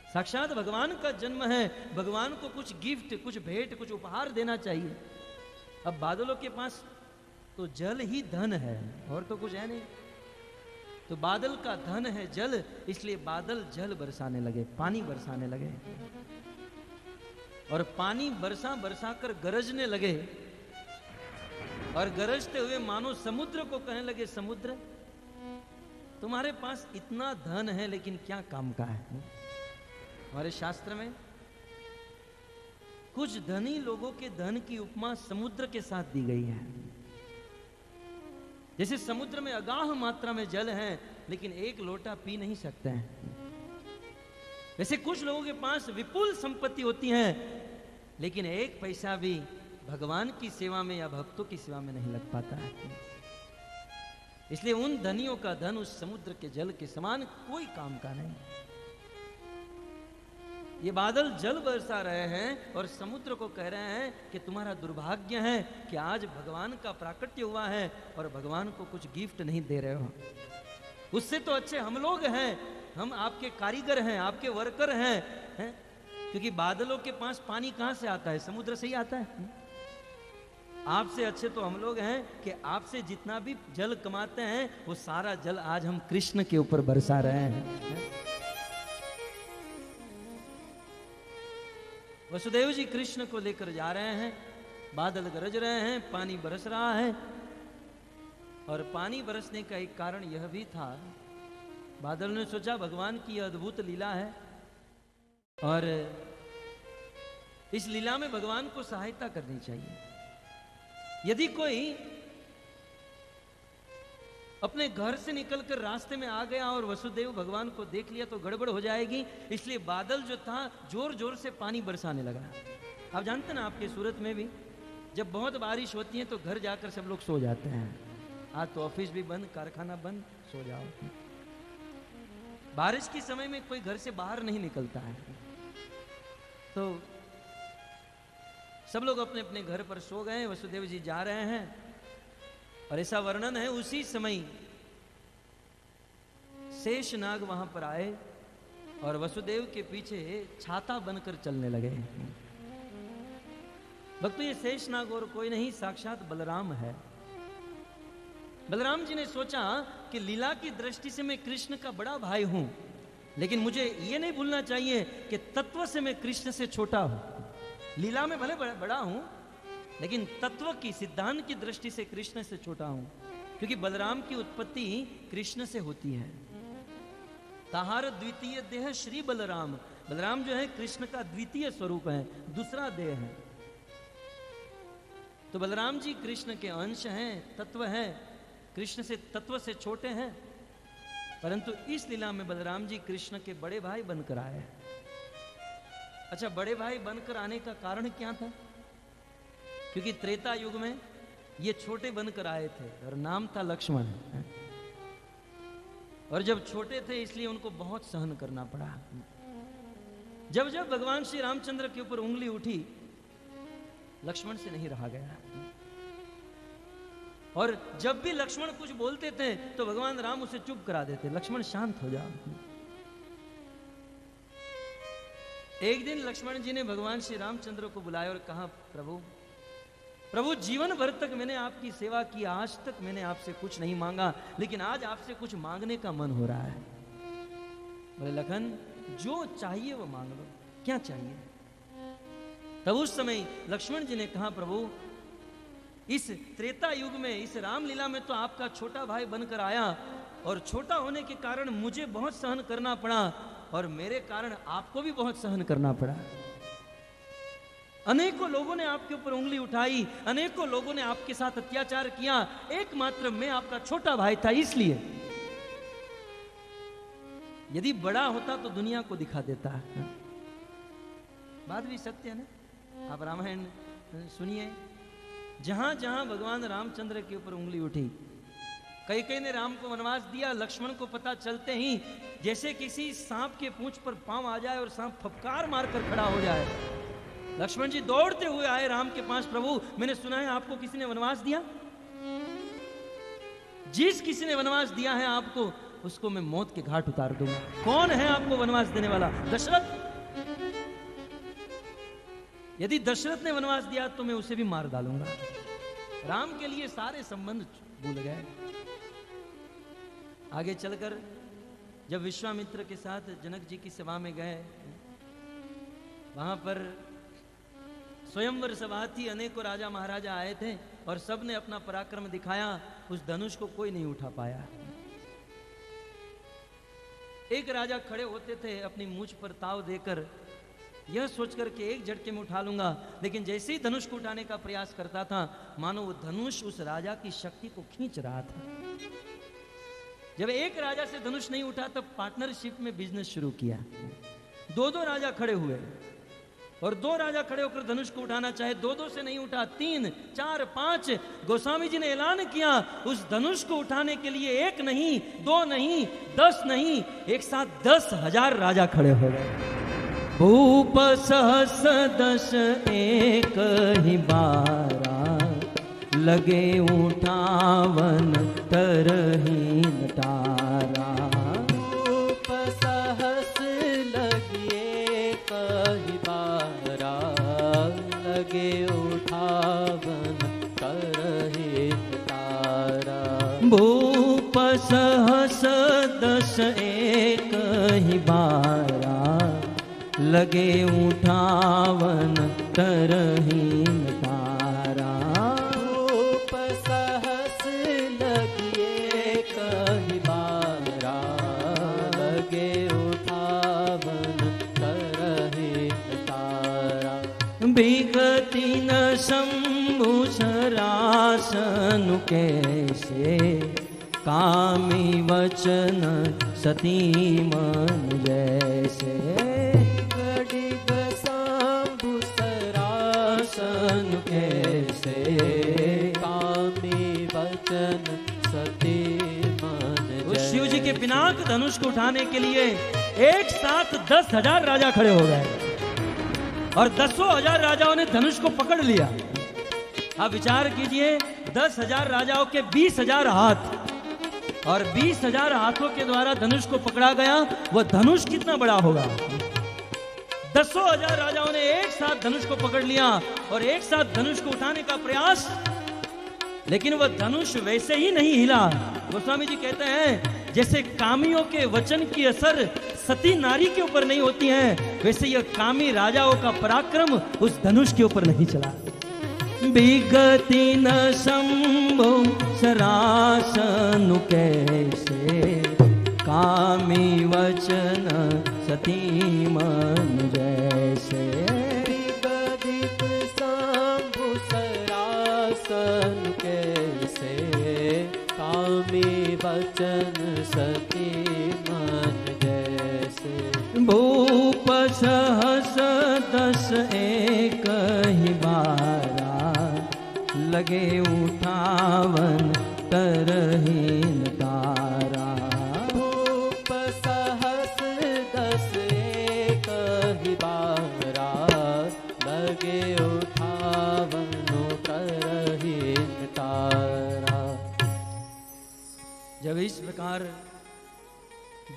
साक्षात भगवान का जन्म है, भगवान को कुछ गिफ्ट, कुछ भेंट, कुछ उपहार देना चाहिए। अब बादलों के पास तो जल ही धन है, और तो कुछ है नहीं। तो बादल का धन है जल, इसलिए बादल जल बरसाने लगे, पानी बरसाने लगे, और पानी बरसा बरसा कर गरजने लगे, और गरजते हुए मानो समुद्र को कहने लगे, समुद्र तुम्हारे पास इतना धन है लेकिन क्या काम का है? हमारे शास्त्र में कुछ धनी लोगों के धन की उपमा समुद्र के साथ दी गई है। जैसे समुद्र में अगाध मात्रा में जल है, लेकिन एक लोटा पी नहीं सकते हैं। वैसे कुछ लोगों के पास विपुल संपत्ति होती है, लेकिन एक पैसा भी भगवान की सेवा में या भक्तों की सेवा में नहीं लग पाता है। इसलिए उन धनियों का धन उस समुद्र के जल के समान कोई काम का नहीं। ये बादल जल बरसा रहे हैं और समुद्र को कह रहे हैं कि तुम्हारा दुर्भाग्य है कि आज भगवान का प्राकट्य हुआ है और भगवान को कुछ गिफ्ट नहीं दे रहे हो। उससे तो अच्छे हम लोग हैं, हम आपके कारीगर हैं, आपके वर्कर हैं, क्योंकि बादलों के पास पानी कहां से आता है? समुद्र से ही आता है। आपसे अच्छे तो हम लोग हैं कि आपसे जितना भी जल कमाते हैं वो सारा जल आज हम कृष्ण के ऊपर बरसा रहे हैं। वसुदेव जी कृष्ण को लेकर जा रहे हैं, बादल गरज रहे हैं, पानी बरस रहा है, और पानी बरसने का एक कारण यह भी था, बादल ने सोचा भगवान की यह अद्भुत लीला है, और इस लीला में भगवान को सहायता करनी चाहिए। यदि कोई अपने घर से निकलकर रास्ते में आ गया और वसुदेव भगवान को देख लिया तो गड़बड़ हो जाएगी, इसलिए बादल जो था जोर जोर से पानी बरसाने लगा। आप जानते ना, आपके सूरत में भी जब बहुत बारिश होती है तो घर जाकर सब लोग सो जाते हैं। आज तो ऑफिस भी बंद, कारखाना बंद, सो जाओ। बारिश के समय में कोई घर से बाहर नहीं निकलता है, तो सब लोग अपने अपने घर पर सो गए। वसुदेव जी जा रहे हैं, और ऐसा वर्णन है उसी समय शेषनाग वहां पर आए और वसुदेव के पीछे छाता बनकर चलने लगे। भक्तों, ये शेषनाग और कोई नहीं, साक्षात बलराम है। बलराम जी ने सोचा कि लीला की दृष्टि से मैं कृष्ण का बड़ा भाई हूं, लेकिन मुझे ये नहीं भूलना चाहिए कि तत्व से मैं कृष्ण से छोटा हूं। लीला में भले बड़ा हूं, लेकिन तत्व की, सिद्धांत की दृष्टि से कृष्ण से छोटा हूं, क्योंकि बलराम की उत्पत्ति कृष्ण से होती है। ताहार द्वितीय देह श्री बलराम, बलराम जो है कृष्ण का द्वितीय स्वरूप है, दूसरा देह है। तो बलराम जी कृष्ण के अंश हैं, तत्व हैं, कृष्ण से तत्व से छोटे हैं, परंतु इस लीला में बलराम जी कृष्ण के बड़े भाई बनकर आए। अच्छा, बड़े भाई बनकर आने का कारण क्या था? क्योंकि त्रेता युग में ये छोटे बनकर आए थे और नाम था लक्ष्मण, और जब छोटे थे इसलिए उनको बहुत सहन करना पड़ा। जब जब भगवान श्री रामचंद्र के ऊपर उंगली उठी, लक्ष्मण से नहीं रहा गया, और जब भी लक्ष्मण कुछ बोलते थे तो भगवान राम उसे चुप करा देते, लक्ष्मण शांत हो जाओ। एक दिन लक्ष्मण जी ने भगवान श्री रामचंद्र को बुलाया और कहा, प्रभु जीवन भर तक मैंने आपकी सेवा की, आज तक मैंने आपसे कुछ नहीं मांगा, लेकिन आज आपसे कुछ मांगने का मन हो रहा है। बोले, लखन जो चाहिए वो मांग लो, क्या चाहिए? तब उस समय लक्ष्मण जी ने कहा, प्रभु इस त्रेता युग में, इस रामलीला में तो आपका छोटा भाई बनकर आया, और छोटा होने के कारण मुझे बहुत सहन करना पड़ा, और मेरे कारण आपको भी बहुत सहन करना पड़ा। अनेकों लोगों ने आपके ऊपर उंगली उठाई, अनेकों लोगों ने आपके साथ अत्याचार किया, एकमात्र मैं आपका छोटा भाई था, इसलिए। यदि बड़ा होता तो दुनिया को दिखा देता, बात भी सत्य है ना। आप रामायण सुनिए, जहां जहां भगवान रामचंद्र के ऊपर उंगली उठी, कई ने राम को वनवास दिया। लक्ष्मण को पता चलते ही जैसे किसी सांप के पूंछ पर पांव आ जाए और सांप फपकार मारकर खड़ा हो जाए, लक्ष्मण जी दौड़ते हुए आए राम के पास। प्रभु, मैंने सुना है आपको किसी ने वनवास दिया। जिस किसी ने वनवास दिया है आपको, उसको मैं मौत के घाट उतार दूंगा। कौन है आपको वनवास देने वाला? दशरथ। यदि दशरथ ने वनवास दिया तो मैं उसे भी मार डालूंगा। राम के लिए सारे संबंध भूल गए। आगे चलकर जब विश्वामित्र के साथ जनक जी की सभा में गए, वहां पर स्वयंवर सभा थी, अनेकों राजा महाराजा आए थे और सबने अपना पराक्रम दिखाया। उस धनुष को कोई नहीं उठा पाया। एक राजा खड़े होते थे अपनी मूंछ पर ताव देकर, यह सोचकर के एक झटके में उठा लूंगा, लेकिन जैसे ही धनुष को उठाने का प्रयास करता था, मानो वो धनुष उस राजा की शक्ति को खींच रहा था। जब एक राजा से धनुष नहीं उठा, तब पार्टनरशिप में बिजनेस शुरू किया। दो राजा खड़े हुए और दो राजा खड़े होकर धनुष को उठाना चाहे, दो से नहीं उठा, 3, 4, 5। गोस्वामी जी ने ऐलान किया, उस धनुष को उठाने के लिए 1 नहीं, 2 नहीं, 10 नहीं, एक साथ 10,000 राजा खड़े हो गए। भूप सहस 10 एक ही बारा, लगे उठावन तरहीन तारा। भूप सहस लगिए कही बारा, लगे उठावन तरहीन तारा। भूप सहस 10 एक ही बारा, लगे उठावन तरहीन तारा। भूप सहस लगिए कही बारा, लगे उठावन तरहीन तारा। बिगति न शंभु सरासन कैसे, कामी वचन सती मन जैसे। कैसे, कामी वचन सती मन। उस शिव जी के पिनाक धनुष को उठाने के लिए एक साथ 10,000 राजा खड़े हो गए और 10,000 राजाओं ने धनुष को पकड़ लिया। आप विचार कीजिए, 10,000 राजाओं के 20,000 हाथ और 20,000 हाथों के द्वारा धनुष को पकड़ा गया। वह धनुष कितना बड़ा होगा? 10,000 राजाओं ने एक साथ धनुष को पकड़ लिया और एक साथ धनुष को उठाने का प्रयास, लेकिन वह धनुष वैसे ही नहीं हिला। गोस्वामी जी कहते हैं, जैसे कामियों के वचन की असर सती नारी के ऊपर नहीं होती है, वैसे यह कामी राजाओं का पराक्रम उस धनुष के ऊपर नहीं चला। बिगति न शंभु सरासन कैसे, कामी वचन सती मन जैसे। विगदित शंभु सरासन कैसे, कामी वचन सती मन जैसे। भूप सहस 10 एक ही बारा, लगे उठावन तरहीन तारा। भूप सहस 10 एक ही बारा, लगे उठावन तरहीन तारा। जब इस प्रकार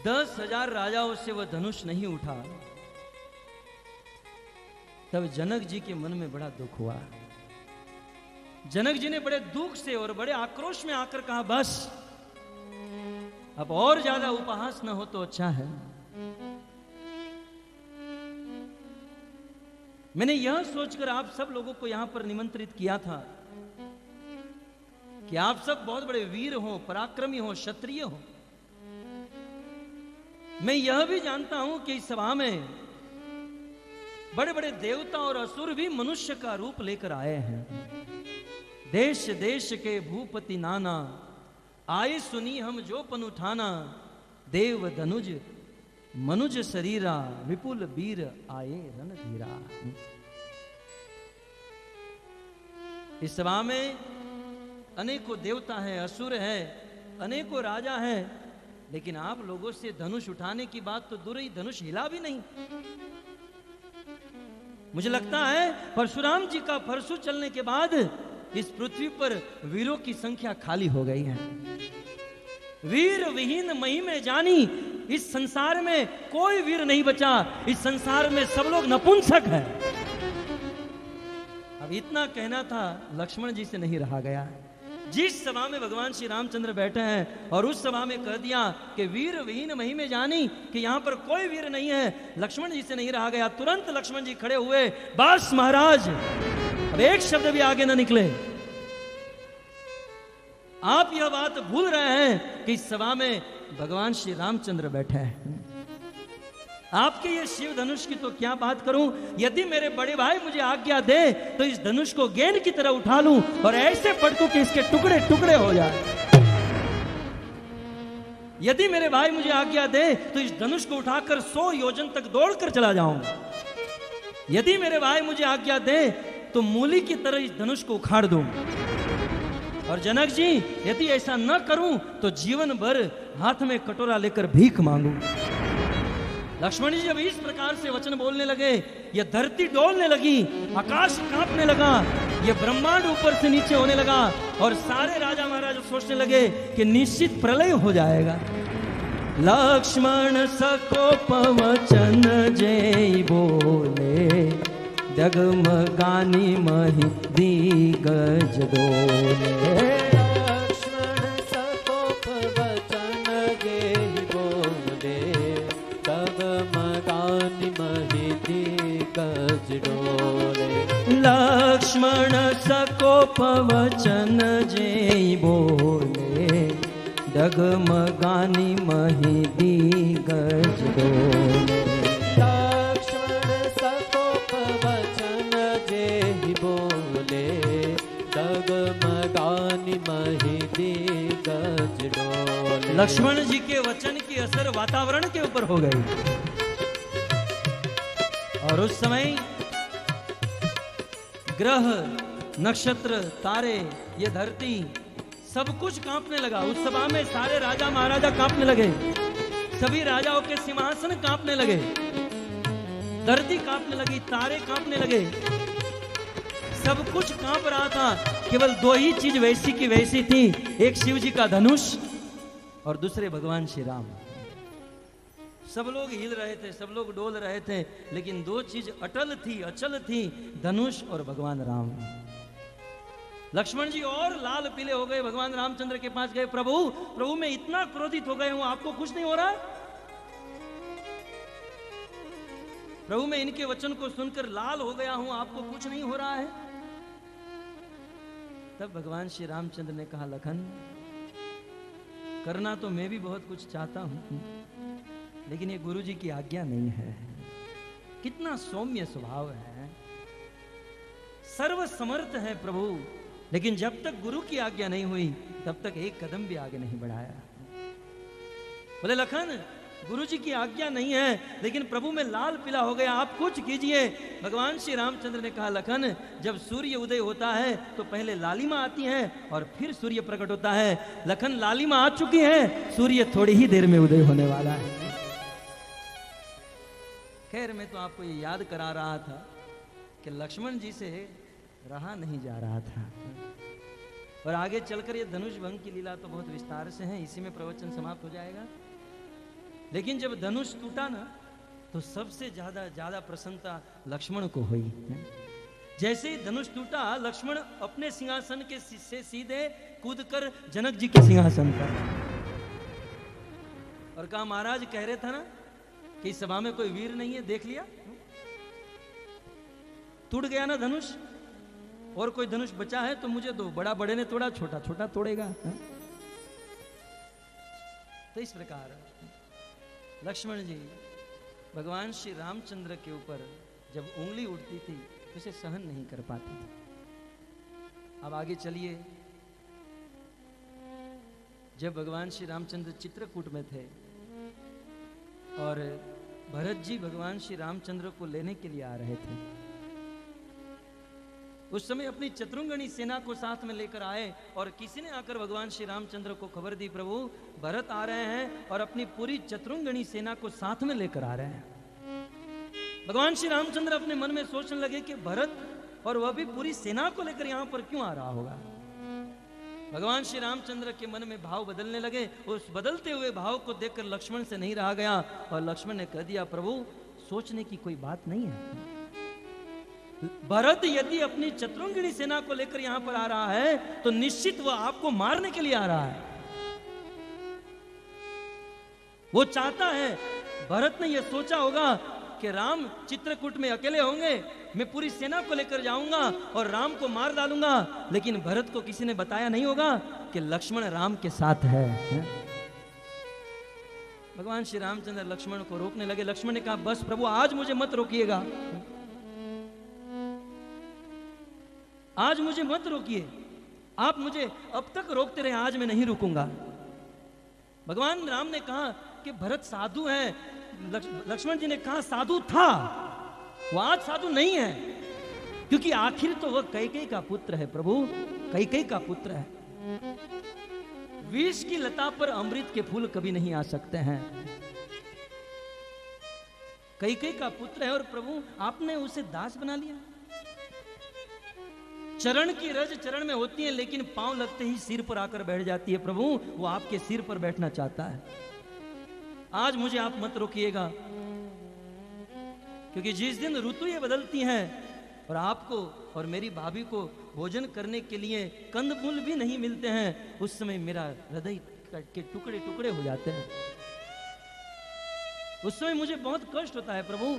10,000 राजाओं से वह धनुष नहीं उठा, तब जनक जी के मन में बड़ा दुख हुआ। जनक जी ने बड़े दुख से और बड़े आक्रोश में आकर कहा, बस अब और ज्यादा उपहास न हो तो अच्छा है। मैंने यह सोचकर आप सब लोगों को यहां पर निमंत्रित किया था कि आप सब बहुत बड़े वीर हो, पराक्रमी हो, क्षत्रिय हो। मैं यह भी जानता हूं कि इस सभा में बड़े बड़े देवता और असुर भी मनुष्य का रूप लेकर आए हैं। देश देश के भूपति नाना, आए सुनी हम जो पन उठाना। देव धनुज मनुज शरीरा विपुल वीर आए रणधीरा। इस सभा में अनेकों देवता हैं, असुर हैं, अनेकों राजा हैं, लेकिन आप लोगों से धनुष उठाने की बात तो दूर ही, धनुष हिला भी नहीं। मुझे लगता है परशुराम जी का परशु चलने के बाद इस पृथ्वी पर वीरों की संख्या खाली हो गई है। वीर विहीन मही में जानी, इस संसार में कोई वीर नहीं बचा, इस संसार में सब लोग नपुंसक हैं। अब इतना कहना था, लक्ष्मण जी से नहीं रहा गया। जिस सभा में भगवान श्री रामचंद्र बैठे हैं और उस सभा में कह दिया कि वीर विहीन मही में जानी, कि यहां पर कोई वीर नहीं है, लक्ष्मण जी से नहीं रहा गया। तुरंत लक्ष्मण जी खड़े हुए, बस महाराज अब एक शब्द भी आगे ना निकले। आप यह बात भूल रहे हैं कि इस सभा में भगवान श्री रामचंद्र बैठे हैं। आपके ये शिव धनुष की तो क्या बात करूं, यदि मेरे बड़े भाई मुझे आज्ञा दे तो इस धनुष को गेंद की तरह उठा लूं और ऐसे पटकूं कि इसके टुकड़े टुकड़े हो जाए। यदि मेरे भाई मुझे आज्ञा दे तो इस धनुष को उठाकर 100 योजन तक दौड़कर चला जाऊं। यदि मेरे भाई मुझे आज्ञा दे तो मूली की तरह इस धनुष को उखाड़ दूं। और जनक जी, यदि ऐसा न करूं तो जीवन भर हाथ में कटोरा लेकर भीख मांगूं। लक्ष्मण जी जब इस प्रकार से वचन बोलने लगे, यह धरती डोलने लगी, आकाश कांपने लगा, यह ब्रह्मांड ऊपर से नीचे होने लगा और सारे राजा महाराजा सोचने लगे कि निश्चित प्रलय हो जाएगा। लक्ष्मण सकोप वचन जय बोले, डगमगानी मही दिग्गज डोले। लक्ष्मण सकोप वचन जय बोले, डगमगानी मही दिग्गज डोले। लक्ष्मण सकोप वचन जय बोले, डगमगानी मही दिग्गज डोले। लक्ष्मण सकोप वचन जय बोले, डगमगानी मही दिग्गज डोले। लक्ष्मण जी के वचन की असर वातावरण के ऊपर हो गई और उस समय ग्रह, नक्षत्र, तारे, ये धरती सब कुछ कांपने लगा। उस सभा में सारे राजा महाराजा कांपने लगे, सभी राजाओं के सिंहासन कांपने लगे, धरती कांपने लगी, तारे कांपने लगे, सब कुछ कांप रहा था। केवल दो ही चीज वैसी की वैसी थी, एक शिव जी का धनुष और दूसरे भगवान श्री राम। सब लोग हिल रहे थे, सब लोग डोल रहे थे, लेकिन दो चीज अटल थी, अचल थी, धनुष और भगवान राम। लक्ष्मण जी और लाल पीले हो गए, भगवान रामचंद्र के पास गए, प्रभु प्रभु मैं इतना क्रोधित हो गए हूं, आपको कुछ नहीं हो रहा? प्रभु मैं इनके वचन को सुनकर लाल हो गया हूं, आपको कुछ नहीं हो रहा है? तब भगवान श्री रामचंद्र ने कहा, लखन करना तो मैं भी बहुत कुछ चाहता हूं, लेकिन ये गुरु जी की आज्ञा नहीं है। कितना सौम्य स्वभाव है, सर्व समर्थ है प्रभु, लेकिन जब तक गुरु की आज्ञा नहीं हुई तब तक एक कदम भी आगे नहीं बढ़ाया। बोले लखन गुरु जी की आज्ञा नहीं है, लेकिन प्रभु मैं लाल पीला हो गया, आप कुछ कीजिए। भगवान श्री रामचंद्र ने कहा, लखन जब सूर्य उदय होता है तो पहले लालिमा आती है और फिर सूर्य प्रकट होता है। लखन लालिमा आ चुकी है, सूर्य थोड़ी ही देर में उदय होने वाला है। खैर मैं तो आपको ये याद करा रहा था कि लक्ष्मण जी से रहा नहीं जा रहा था, और आगे चलकर ये धनुष भंग की लीला तो बहुत विस्तार से है, इसी में प्रवचन समाप्त हो जाएगा। लेकिन जब धनुष टूटा ना तो सबसे ज्यादा प्रसन्नता लक्ष्मण को हुई। जैसे ही धनुष टूटा, लक्ष्मण अपने सिंहासन के से सीधे कूदकर जनक जी के सिंहासन पर और कहा, महाराज कह रहे था ना कि इस सभा में कोई वीर नहीं है, देख लिया टूट गया ना धनुष, और कोई धनुष बचा है तो मुझे दो, बड़ा बड़े ने तोड़ा, छोटा छोटा तोड़ेगा। तो इस प्रकार लक्ष्मण जी भगवान श्री रामचंद्र के ऊपर जब उंगली उठती थी तो उसे सहन नहीं कर पाते थे। अब आगे चलिए, जब भगवान श्री रामचंद्र चित्रकूट में थे और भरत जी भगवान श्री रामचंद्र को लेने के लिए आ रहे थे। उस समय अपनी चतुरंगणी सेना को साथ में लेकर आए और किसी ने आकर भगवान श्री रामचंद्र को खबर दी, प्रभु भरत आ रहे हैं और अपनी पूरी चतुरंगणी सेना को साथ में लेकर आ रहे हैं। भगवान श्री रामचंद्र अपने मन में सोचने लगे कि भरत और वह भी पूरी सेना को लेकर यहां पर क्यों आ रहा होगा। भगवान श्री रामचंद्र के मन में भाव बदलने लगे। उस बदलते हुए भाव को देखकर लक्ष्मण से नहीं रहा गया और लक्ष्मण ने कह दिया, प्रभु सोचने की कोई बात नहीं है। भरत यदि अपनी चतुरंगिणी सेना को लेकर यहां पर आ रहा है तो निश्चित वह आपको मारने के लिए आ रहा है। वो चाहता है, भरत ने यह सोचा होगा कि राम चित्रकूट में अकेले होंगे, मैं पूरी सेना को लेकर जाऊंगा और राम को मार डालूंगा, लेकिन भरत को किसी ने बताया नहीं होगा कि लक्ष्मण राम के साथ है। भगवान श्री रामचंद्र लक्ष्मण को रोकने लगे। लक्ष्मण ने कहा, बस प्रभु आज मुझे मत रोकिएगा, आज मुझे मत रोकिए, आप मुझे अब तक रोकते रहे, आज मैं नहीं रुकूंगा। भगवान राम ने कहा कि भरत साधु है। लक्ष्मण जी ने कहा, साधु था, वो आज साधु नहीं है, क्योंकि आखिर तो वह कैकेयी का पुत्र है। प्रभु कैकेयी का पुत्र है। विष की लता पर अमृत के फूल कभी नहीं आ सकते हैं। कैकेयी का पुत्र है और प्रभु आपने उसे दास बना लिया। चरण की रज चरण में होती है, लेकिन पांव लगते ही सिर पर आकर बैठ जाती है। प्रभु वो आपके सिर पर बैठना चाहता है। आज मुझे आप मत रोकिएगा, क्योंकि जिस दिन ऋतु ये बदलती हैं और आपको और मेरी भाभी को भोजन करने के लिए कंदमूल भी नहीं मिलते हैं, उस समय मेरा हृदय के टुकड़े टुकड़े हो जाते हैं। उस समय मुझे बहुत कष्ट होता है। प्रभु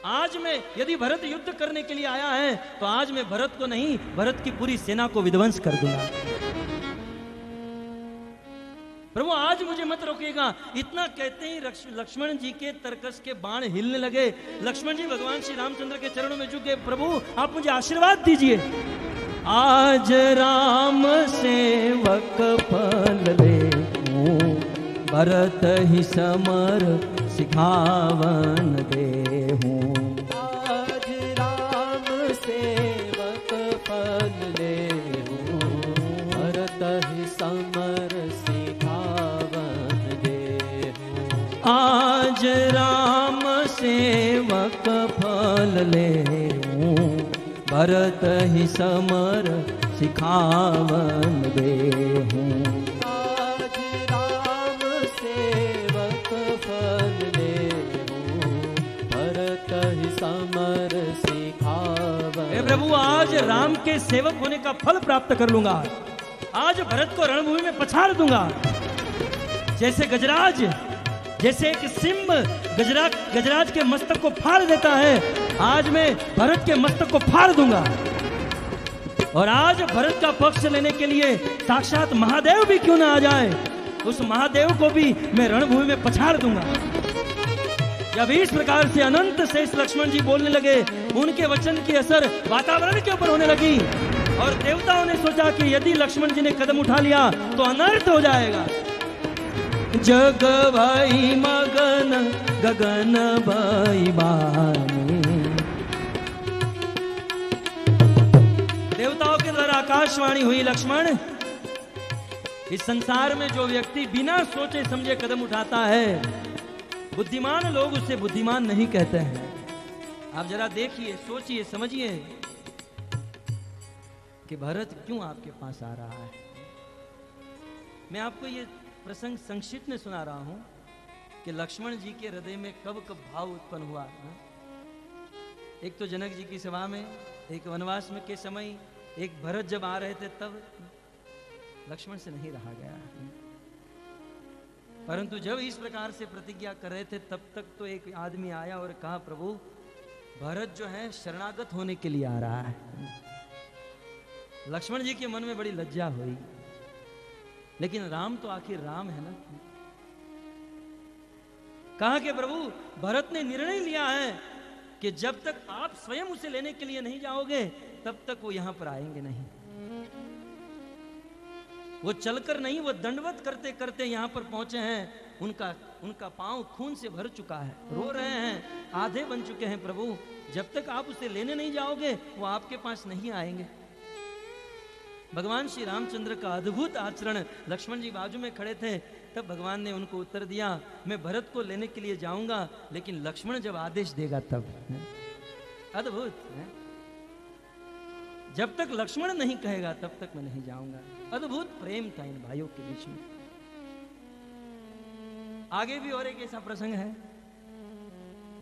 आज मैं, यदि भरत युद्ध करने के लिए आया है तो आज मैं भरत को नहीं, भरत की पूरी सेना को विध्वंस कर दूंगा। प्रभु आज मुझे मत रोकिएगा। इतना कहते ही लक्ष्मण जी के तरकस के बाण हिलने लगे। लक्ष्मण जी भगवान श्री रामचंद्र के चरणों में झुक गए, प्रभु आप मुझे आशीर्वाद दीजिए। आज राम सेवक फल ले भरत ही समर सिखावन दे हूँ। आज राम सेवक फल ले भरत ही समर सिखावन दे। आज राम सेवक फल ले भरत ही समर सिखावन दे हूँ। प्रभु आज राम के सेवक होने का फल प्राप्त कर लूंगा। आज भरत को रणभूमि में पछाड़ दूंगा। जैसे गजराज, जैसे एक सिंह गजराज के मस्तक को फाड़ देता है, आज मैं भरत के मस्तक को फाड़ दूंगा। और आज भरत का पक्ष लेने के लिए साक्षात महादेव भी क्यों ना आ जाए, उस महादेव को भी मैं रणभूमि में पछाड़ दूंगा। जब इस प्रकार से अनंत शेष लक्ष्मण जी बोलने लगे, उनके वचन की असर वातावरण के ऊपर होने लगी और देवताओं ने सोचा कि यदि लक्ष्मण जी ने कदम उठा लिया तो अनर्थ हो जाएगा। जग भाई मगन गगन भाई बानी। देवताओं के द्वारा आकाशवाणी हुई, लक्ष्मण इस संसार में जो व्यक्ति बिना सोचे समझे कदम उठाता है, बुद्धिमान लोग उसे बुद्धिमान नहीं कहते हैं। आप जरा देखिए, सोचिए, समझिए कि भरत क्यों आपके पास आ रहा है। मैं आपको ये प्रसंग संक्षिप्त में सुना रहा हूं कि लक्ष्मण जी के हृदय में कब कब भाव उत्पन्न हुआ। एक तो जनक जी की सभा में, एक वनवास में के समय, एक भरत जब आ रहे थे तब लक्ष्मण से नहीं रहा गया। परंतु जब इस प्रकार से प्रतिज्ञा कर रहे थे तब तक तो एक आदमी आया और कहा, प्रभु भरत जो है शरणागत होने के लिए आ रहा है। लक्ष्मण जी के मन में बड़ी लज्जा हुई, लेकिन राम तो आखिर राम है ना। कहा कि प्रभु भरत ने निर्णय लिया है कि जब तक आप स्वयं उसे लेने के लिए नहीं जाओगे तब तक वो यहां पर आएंगे नहीं। वो चलकर नहीं, वो दंडवत करते करते यहां पर पहुंचे हैं उनका उनका पांव खून से भर चुका है, रो रहे हैं, आधे बन चुके हैं। प्रभु जब तक आप उसे लेने नहीं जाओगे वो आपके पास नहीं आएंगे। भगवान श्री रामचंद्र का अद्भुत आचरण, लक्ष्मण जी बाजू में खड़े थे, तब भगवान ने उनको उत्तर दिया, मैं भरत को लेने के लिए जाऊंगा, लेकिन लक्ष्मण जब आदेश देगा तब। अद्भुत है? जब तक लक्ष्मण नहीं कहेगा तब तक मैं नहीं जाऊंगा। अद्भुत प्रेम था इन भाइयों के बीच में। आगे भी और एक ऐसा प्रसंग है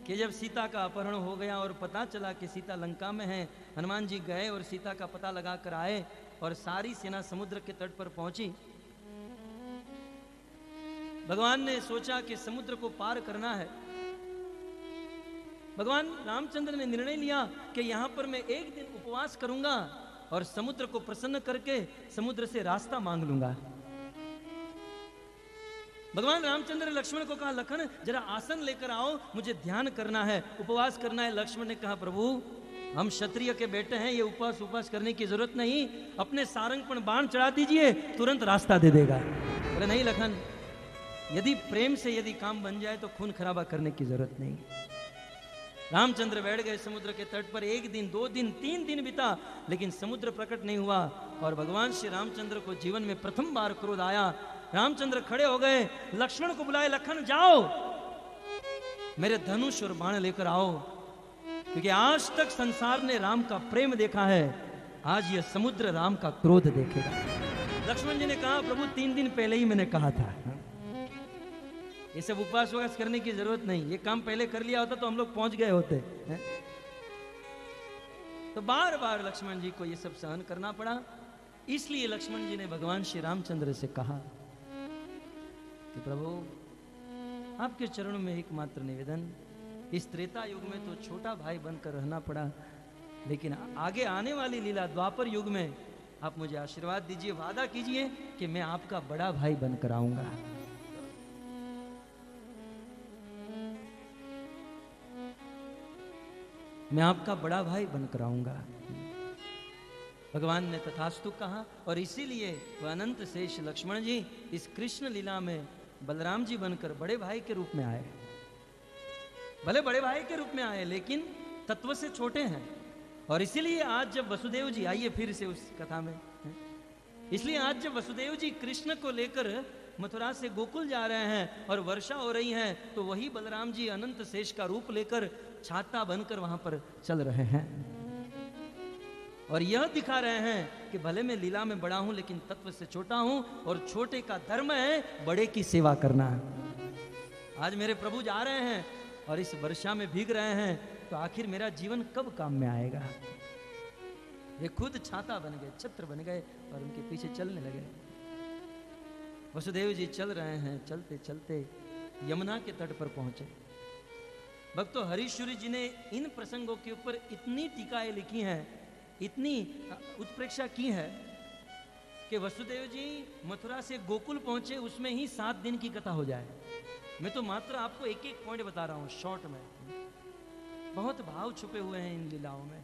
कि जब सीता का अपहरण हो गया और पता चला कि सीता लंका में है, हनुमान जी गए और सीता का पता लगा कर आए और सारी सेना समुद्र के तट पर पहुंची। भगवान ने सोचा कि समुद्र को पार करना है। भगवान रामचंद्र ने निर्णय लिया कि यहां पर मैं एक दिन उपवास करूंगा और समुद्र को प्रसन्न करके समुद्र से रास्ता मांग लूंगा। भगवान रामचंद्र ने लक्ष्मण को कहा, लखन जरा आसन लेकर आओ, मुझे ध्यान करना है, उपवास करना है। लक्ष्मण ने कहा, प्रभु हम क्षत्रिय के बेटे हैं, ये उपवास करने की जरूरत नहीं, अपने सारंग पर बाण चढ़ा दीजिए, तुरंत रास्ता दे देगा। बोले नहीं लखन, यदि प्रेम से यदि काम बन जाए तो खून खराबा करने की जरूरत नहीं। रामचंद्र बैठ गए समुद्र के तट पर। 1 दिन 2 दिन 3 दिन बीता, लेकिन समुद्र प्रकट नहीं हुआ। और भगवान श्री रामचंद्र को जीवन में प्रथम बार क्रोध आया। रामचंद्र खड़े हो गए, लक्ष्मण को बुलाए, लखन जाओ मेरे धनुष और बाण लेकर आओ, क्योंकि आज तक संसार ने राम का प्रेम देखा है, आज यह समुद्र राम का क्रोध देखेगा। लक्ष्मण जी ने कहा, प्रभु 3 दिन पहले ही मैंने कहा था, ये सब उपवास करने की जरूरत नहीं, ये काम पहले कर लिया होता तो हम लोग पहुंच गए होते हैं। तो बार बार लक्ष्मण जी को ये सब सहन करना पड़ा। इसलिए लक्ष्मण जी ने भगवान श्री रामचंद्र से कहा कि प्रभु आपके चरणों में एकमात्र निवेदन, इस त्रेता युग में तो छोटा भाई बनकर रहना पड़ा, लेकिन आगे आने वाली लीला द्वापर युग में आप मुझे आशीर्वाद दीजिए, वादा कीजिए कि मैं आपका बड़ा भाई बनकर आऊंगा। मैं आपका बड़ा भाई बनकर आऊंगा। भगवान ने तथास्तु कहा, और इसीलिए वह अनंत शेष लक्ष्मण जी इस कृष्ण लीला में बलराम जी बनकर बड़े भाई के रूप में आए। भले बड़े भाई के रूप में आए, लेकिन तत्व से छोटे हैं। और इसीलिए आज जब वसुदेव जी, आइए फिर से उस कथा में, इसलिए आज जब वसुदेव जी कृष्ण को लेकर मथुरा से गोकुल जा रहे हैं और वर्षा हो रही है, तो वही बलराम जी अनंत शेष का रूप लेकर छाता बनकर वहां पर चल रहे हैं और यह दिखा रहे हैं कि भले मैं लीला में बड़ा हूं, लेकिन तत्व से छोटा हूं, और छोटे का धर्म है बड़े की सेवा करना। आज मेरे प्रभु जा रहे हैं और इस वर्षा में भीग रहे हैं, तो आखिर मेरा जीवन कब काम में आएगा। वे खुद छाता बन गए, छत्र बन गए और उनके पीछे चलने लगे। वसुदेव जी चल रहे हैं, चलते चलते यमुना के तट पर पहुंचे। भक्तों, हरीश्वरी जी ने इन प्रसंगों के ऊपर इतनी टीकाएं लिखी हैं, इतनी उत्प्रेक्षा की है कि वसुदेव जी मथुरा से गोकुल पहुंचे, उसमें ही 7 दिन की कथा हो जाए। मैं तो मात्र आपको एक एक पॉइंट बता रहा हूं शॉर्ट में। बहुत भाव छुपे हुए हैं इन लीलाओं में,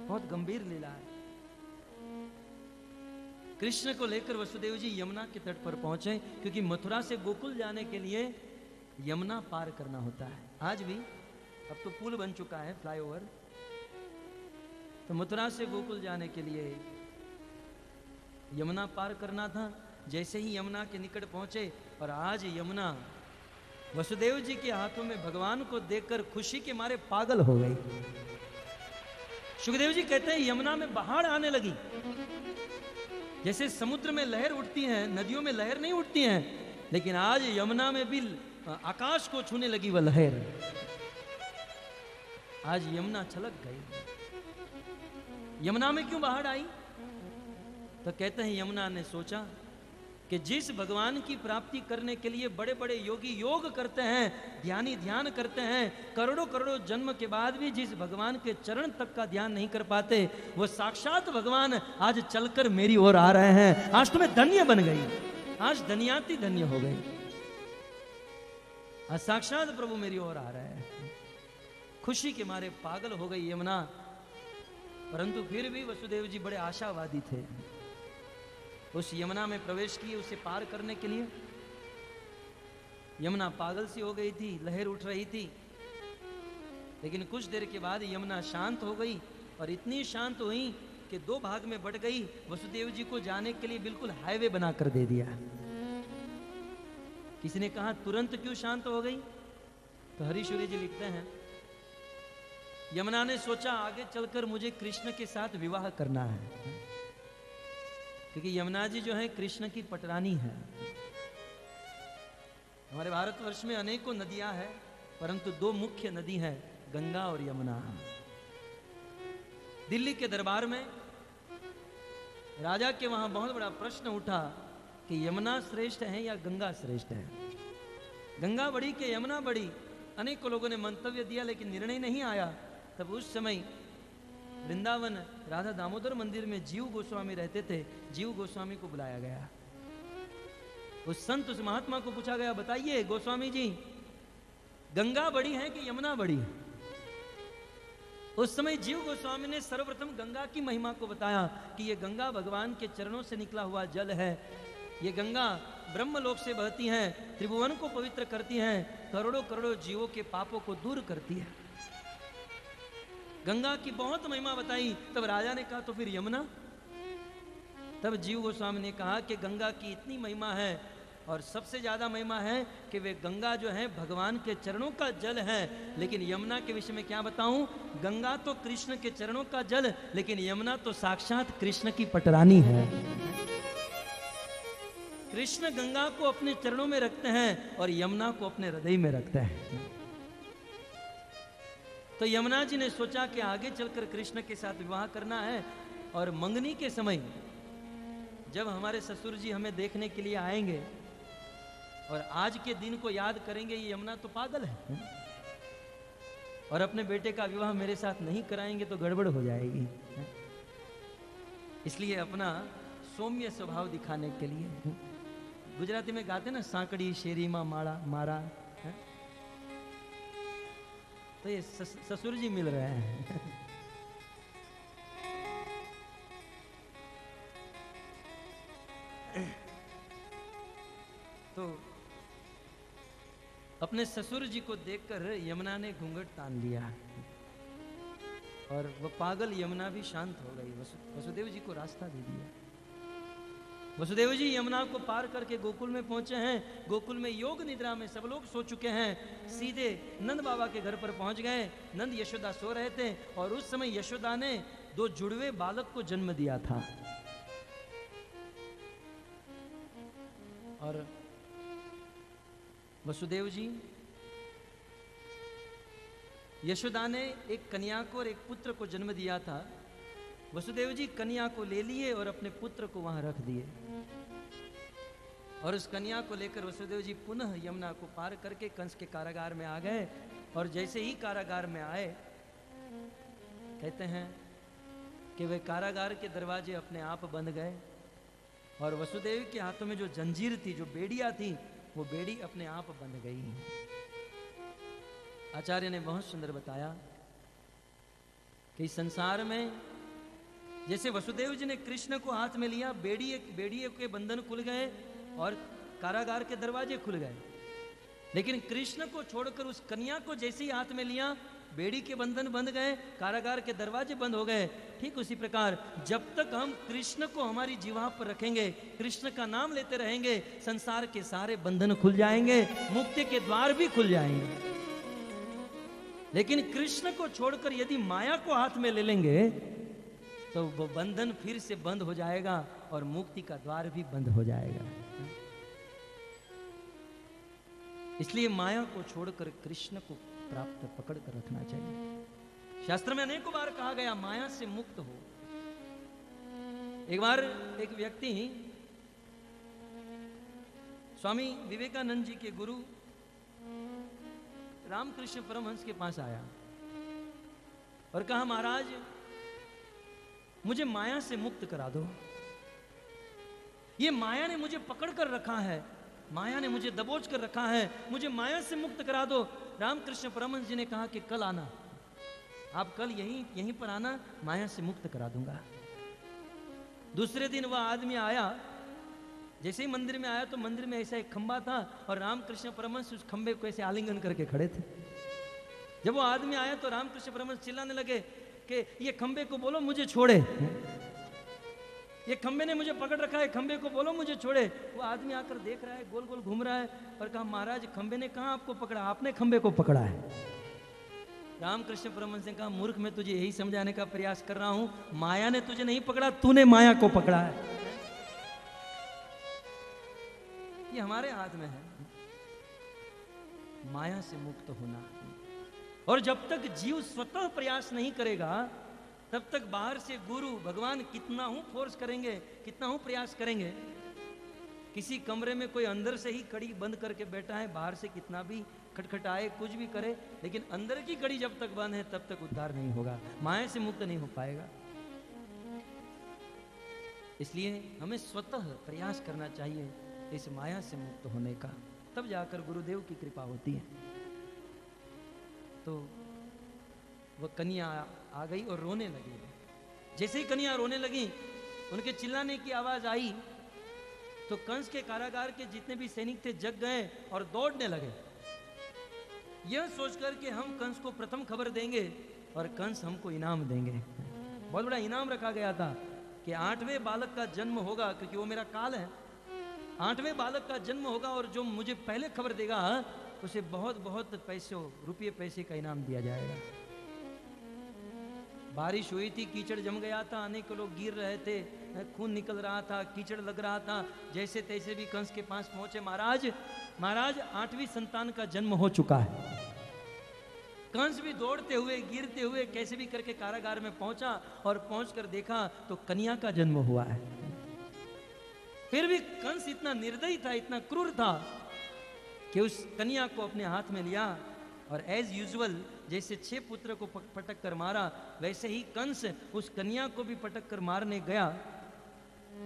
बहुत गंभीर लीला है। कृष्ण को लेकर वसुदेव जी यमुना के तट पर पहुंचे, क्योंकि मथुरा से गोकुल जाने के लिए यमुना पार करना होता है। आज भी, अब तो पुल बन चुका है, फ्लाईओवर, तो मथुरा से गोकुल जाने के लिए यमुना पार करना था। जैसे ही यमुना के निकट पहुंचे, और आज यमुना वसुदेव जी के हाथों में भगवान को देखकर खुशी के मारे पागल हो गई। सुखदेव जी कहते हैं यमुना में बाढ़ आने लगी। जैसे समुद्र में लहर उठती है, नदियों में लहर नहीं उठती हैं, लेकिन आज यमुना में भी आकाश को छूने लगी वह लहर। आज यमुना छलक गई। यमुना में क्यों बाढ़ आई? तो कहते हैं यमुना ने सोचा कि जिस भगवान की प्राप्ति करने के लिए बड़े बड़े योगी योग करते हैं, ध्यानी ध्यान करते हैं, करोड़ों करोड़ों जन्म के बाद भी जिस भगवान के चरण तक का ध्यान नहीं कर पाते, वो साक्षात भगवान आज चलकर मेरी ओर आ रहे हैं। आज तुम्हें धन्य बन गई, आज धन्याती धन्य हो गई, आज साक्षात प्रभु मेरी ओर आ रहे हैं। खुशी के मारे पागल हो गई यमुना। परंतु फिर भी वसुदेव जी बड़े आशावादी थे। उस यमुना में प्रवेश किए उसे पार करने के लिए। यमुना पागल सी हो गई थी, लहर उठ रही थी। लेकिन कुछ देर के बाद यमुना शांत हो गई और इतनी शांत हुई कि दो भाग में बट गई। वसुदेव जी को जाने के लिए बिल्कुल हाईवे बना कर दे दिया। किसी ने कहा तुरंत क्यों शांत हो गई? तो हरीश्वरी जी लिखते हैं, यमुना ने सोचा आगे चलकर मुझे कृष्ण के साथ विवाह करना है, क्योंकि यमुना जी जो है कृष्ण की पटरानी है। हमारे भारतवर्ष में अनेकों नदियां हैं, परंतु दो मुख्य नदी हैं, गंगा और यमुना। दिल्ली के दरबार में राजा के वहां बहुत बड़ा प्रश्न उठा कि यमुना श्रेष्ठ है या गंगा श्रेष्ठ है। गंगा बड़ी कि यमुना बड़ी? अनेकों लोगों ने मंतव्य दिया, लेकिन निर्णय नहीं आया। तब उस समय वृंदावन राधा दामोदर मंदिर में जीव गोस्वामी रहते थे। जीव गोस्वामी को बुलाया गया। उस संत, उस महात्मा को पूछा गया, बताइए गोस्वामी जी, गंगा बड़ी है कि यमुना बड़ी है? उस समय जीव गोस्वामी ने सर्वप्रथम गंगा की महिमा को बताया कि ये गंगा भगवान के चरणों से निकला हुआ जल है। ये गंगा ब्रह्मलोक से बहती हैं, त्रिभुवन को पवित्र करती हैं, करोड़ों करोड़ों जीवों के पापों को दूर करती है। गंगा की बहुत महिमा बताई। तब राजा ने कहा तो फिर यमुना? तब जीव गोस्वामी ने कहा कि गंगा की इतनी महिमा है और सबसे ज्यादा महिमा है कि वे गंगा जो है भगवान के चरणों का जल है। लेकिन यमुना के विषय में क्या बताऊं? गंगा तो कृष्ण के चरणों का जल, लेकिन यमुना तो साक्षात कृष्ण की पटरानी है। कृष्ण गंगा को अपने चरणों में रखते हैं और यमुना को अपने हृदय में रखते हैं। तो यमुना जी ने सोचा कि आगे चलकर कृष्ण के साथ विवाह करना है, और मंगनी के समय जब हमारे ससुर जी हमें देखने के लिए आएंगे और आज के दिन को याद करेंगे, ये यमुना तो पागल है और अपने बेटे का विवाह मेरे साथ नहीं कराएंगे तो गड़बड़ हो जाएगी। इसलिए अपना सौम्य स्वभाव दिखाने के लिए, गुजराती में गाते ना, सांकड़ी शेरी माँ माड़ा मारा है? तो ये ससुर जी मिल रहे हैं। तो अपने ससुर जी को देखकर यमुना ने घूंघट तान लिया और वह पागल यमुना भी शांत हो गई। वसुदेव जी को रास्ता दे दिया। वसुदेव जी यमुना को पार करके गोकुल में पहुंचे हैं। गोकुल में योग निद्रा में सब लोग सो चुके हैं। सीधे नंद बाबा के घर पर पहुंच गए। नंद यशोदा सो रहे थे और उस समय यशोदा ने दो जुड़वे बालक को जन्म दिया था। और वसुदेव जी, यशोदा ने एक कन्या को और एक पुत्र को जन्म दिया था। वसुदेव जी कन्या को ले लिए और अपने पुत्र को वहां रख दिए, और उस कन्या को लेकर वसुदेव जी पुनः यमुना को पार करके कंस के कारागार में आ गए। और जैसे ही कारागार में आए, कहते हैं कि वे कारागार के दरवाजे अपने आप बंद गए और वसुदेव के हाथों में जो जंजीर थी, जो बेड़ियां थी, वो बेड़ी अपने आप बंध गई। आचार्य ने बहुत सुंदर बताया कि इस संसार में जैसे वसुदेव जी ने कृष्ण को हाथ में लिया, बेड़िए के बंधन खुल गए और कारागार के दरवाजे खुल गए। लेकिन कृष्ण को छोड़कर उस कन्या को जैसे ही हाथ में लिया, बेड़ी के बंधन बंध गए, कारागार के दरवाजे बंद हो गए। ठीक उसी प्रकार जब तक हम कृष्ण को हमारी जीवा पर रखेंगे, कृष्ण का नाम लेते रहेंगे, संसार के सारे बंधन खुल जाएंगे, मुक्ति के द्वार भी खुल जाएंगे। लेकिन कृष्ण को छोड़कर यदि माया को हाथ में ले लेंगे तो वो बंधन फिर से बंद हो जाएगा और मुक्ति का द्वार भी बंद हो जाएगा। इसलिए माया को छोड़कर कृष्ण को प्राप्त पकड़ कर रखना चाहिए। शास्त्र में अनेकों बार कहा गया माया से मुक्त हो। एक बार एक व्यक्ति स्वामी विवेकानंद जी के गुरु रामकृष्ण परमहंस के पास आया और कहा, महाराज मुझे माया से मुक्त करा दो। ये माया ने मुझे पकड़ कर रखा है, माया ने मुझे दबोच कर रखा है, मुझे माया से मुक्त करा दो। रामकृष्ण परमहंस जी ने कहा कि कल आना, आप कल यहीं पर आना, माया से मुक्त करा दूंगा। दूसरे दिन वह आदमी आया जैसे ही मंदिर में आया तो मंदिर में ऐसा एक खंबा था और रामकृष्ण परमहंस उस खंबे को ऐसे आलिंगन करके खड़े थे। जब वो आदमी आया तो रामकृष्ण परमहंस चिल्लाने लगे कि ये खंबे को बोलो मुझे छोड़े, ये खंबे ने मुझे पकड़ रखा है, खंबे को बोलो मुझे छोड़े। वो आदमी आकर देख रहा है, गोल गोल घूम रहा है और कहा महाराज खंबे ने कहा आपको पकड़ा, आपने खंबे को पकड़ा है। रामकृष्ण परमहंस ने कहा मूर्ख, मैं तुझे यही समझाने का प्रयास कर रहा हूं, माया ने तुझे नहीं पकड़ा, तूने माया को पकड़ा है। ये हमारे हाथ में है माया से मुक्त होना। और जब तक जीव स्वतः प्रयास नहीं करेगा तब तक बाहर से गुरु भगवान कितना हूं फोर्स करेंगे, कितना हूं प्रयास करेंगे। किसी कमरे में कोई अंदर से ही कड़ी बंद करके बैठा है, बाहर से कितना भी खटखटाए कुछ भी करे, लेकिन अंदर की कड़ी जब तक बंद है तब तक उद्धार नहीं होगा, माया से मुक्त नहीं हो पाएगा। इसलिए हमें स्वतः प्रयास करना चाहिए इस माया से मुक्त होने का, तब जाकर गुरुदेव की कृपा होती है। तो वह कन्या आ गई और रोने लगी। जैसे ही कन्या रोने लगी, उनके चिल्लाने की आवाज आई तो कंस के कारागार के जितने भी सैनिक थे जग गए और दौड़ने लगे, यह सोचकर कि हम कंस को प्रथम खबर देंगे और कंस हमको इनाम देंगे। बहुत बड़ा इनाम रखा गया था कि 8वें बालक का जन्म होगा, क्योंकि वो मेरा काल है, 8वें बालक का जन्म होगा और जो मुझे पहले खबर देगा उसे बहुत बहुत रुपये पैसे का इनाम दिया जाएगा। बारिश हुई थी, कीचड़ जम गया था, अनेक लोग गिर रहे थे, खून निकल रहा था, कीचड़ लग रहा था। जैसे तैसे भी कंस के पास पहुंचे, महाराज 8वीं संतान का जन्म हो चुका है। कंस भी दौड़ते हुए गिरते हुए कैसे भी करके कारागार में पहुंचा और पहुंचकर देखा तो कन्या का जन्म हुआ है। फिर भी कंस इतना निर्दयी था, इतना क्रूर था कि उस कन्या को अपने हाथ में लिया और एज यूजुअल जैसे 6 पुत्र को पटक कर मारा, वैसे ही कंस उस कन्या को भी पटक कर मारने गया।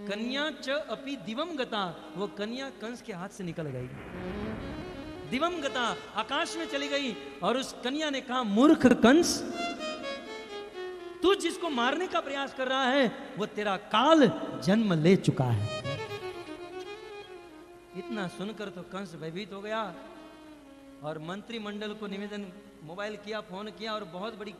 कन्या च अपि दिवम गता, वो कन्या कंस के हाथ से निकल गई, दिवम गता, आकाश में चली गई। और उस कन्या ने कहा मूर्ख कंस, तू जिसको मारने का प्रयास कर रहा है वो तेरा काल जन्म ले चुका है। इतना सुनकर तो कंस भयभीत हो गया और मंत्रिमंडल को निवेदन, मोबाइल किया, फोन किया और बहुत बड़ी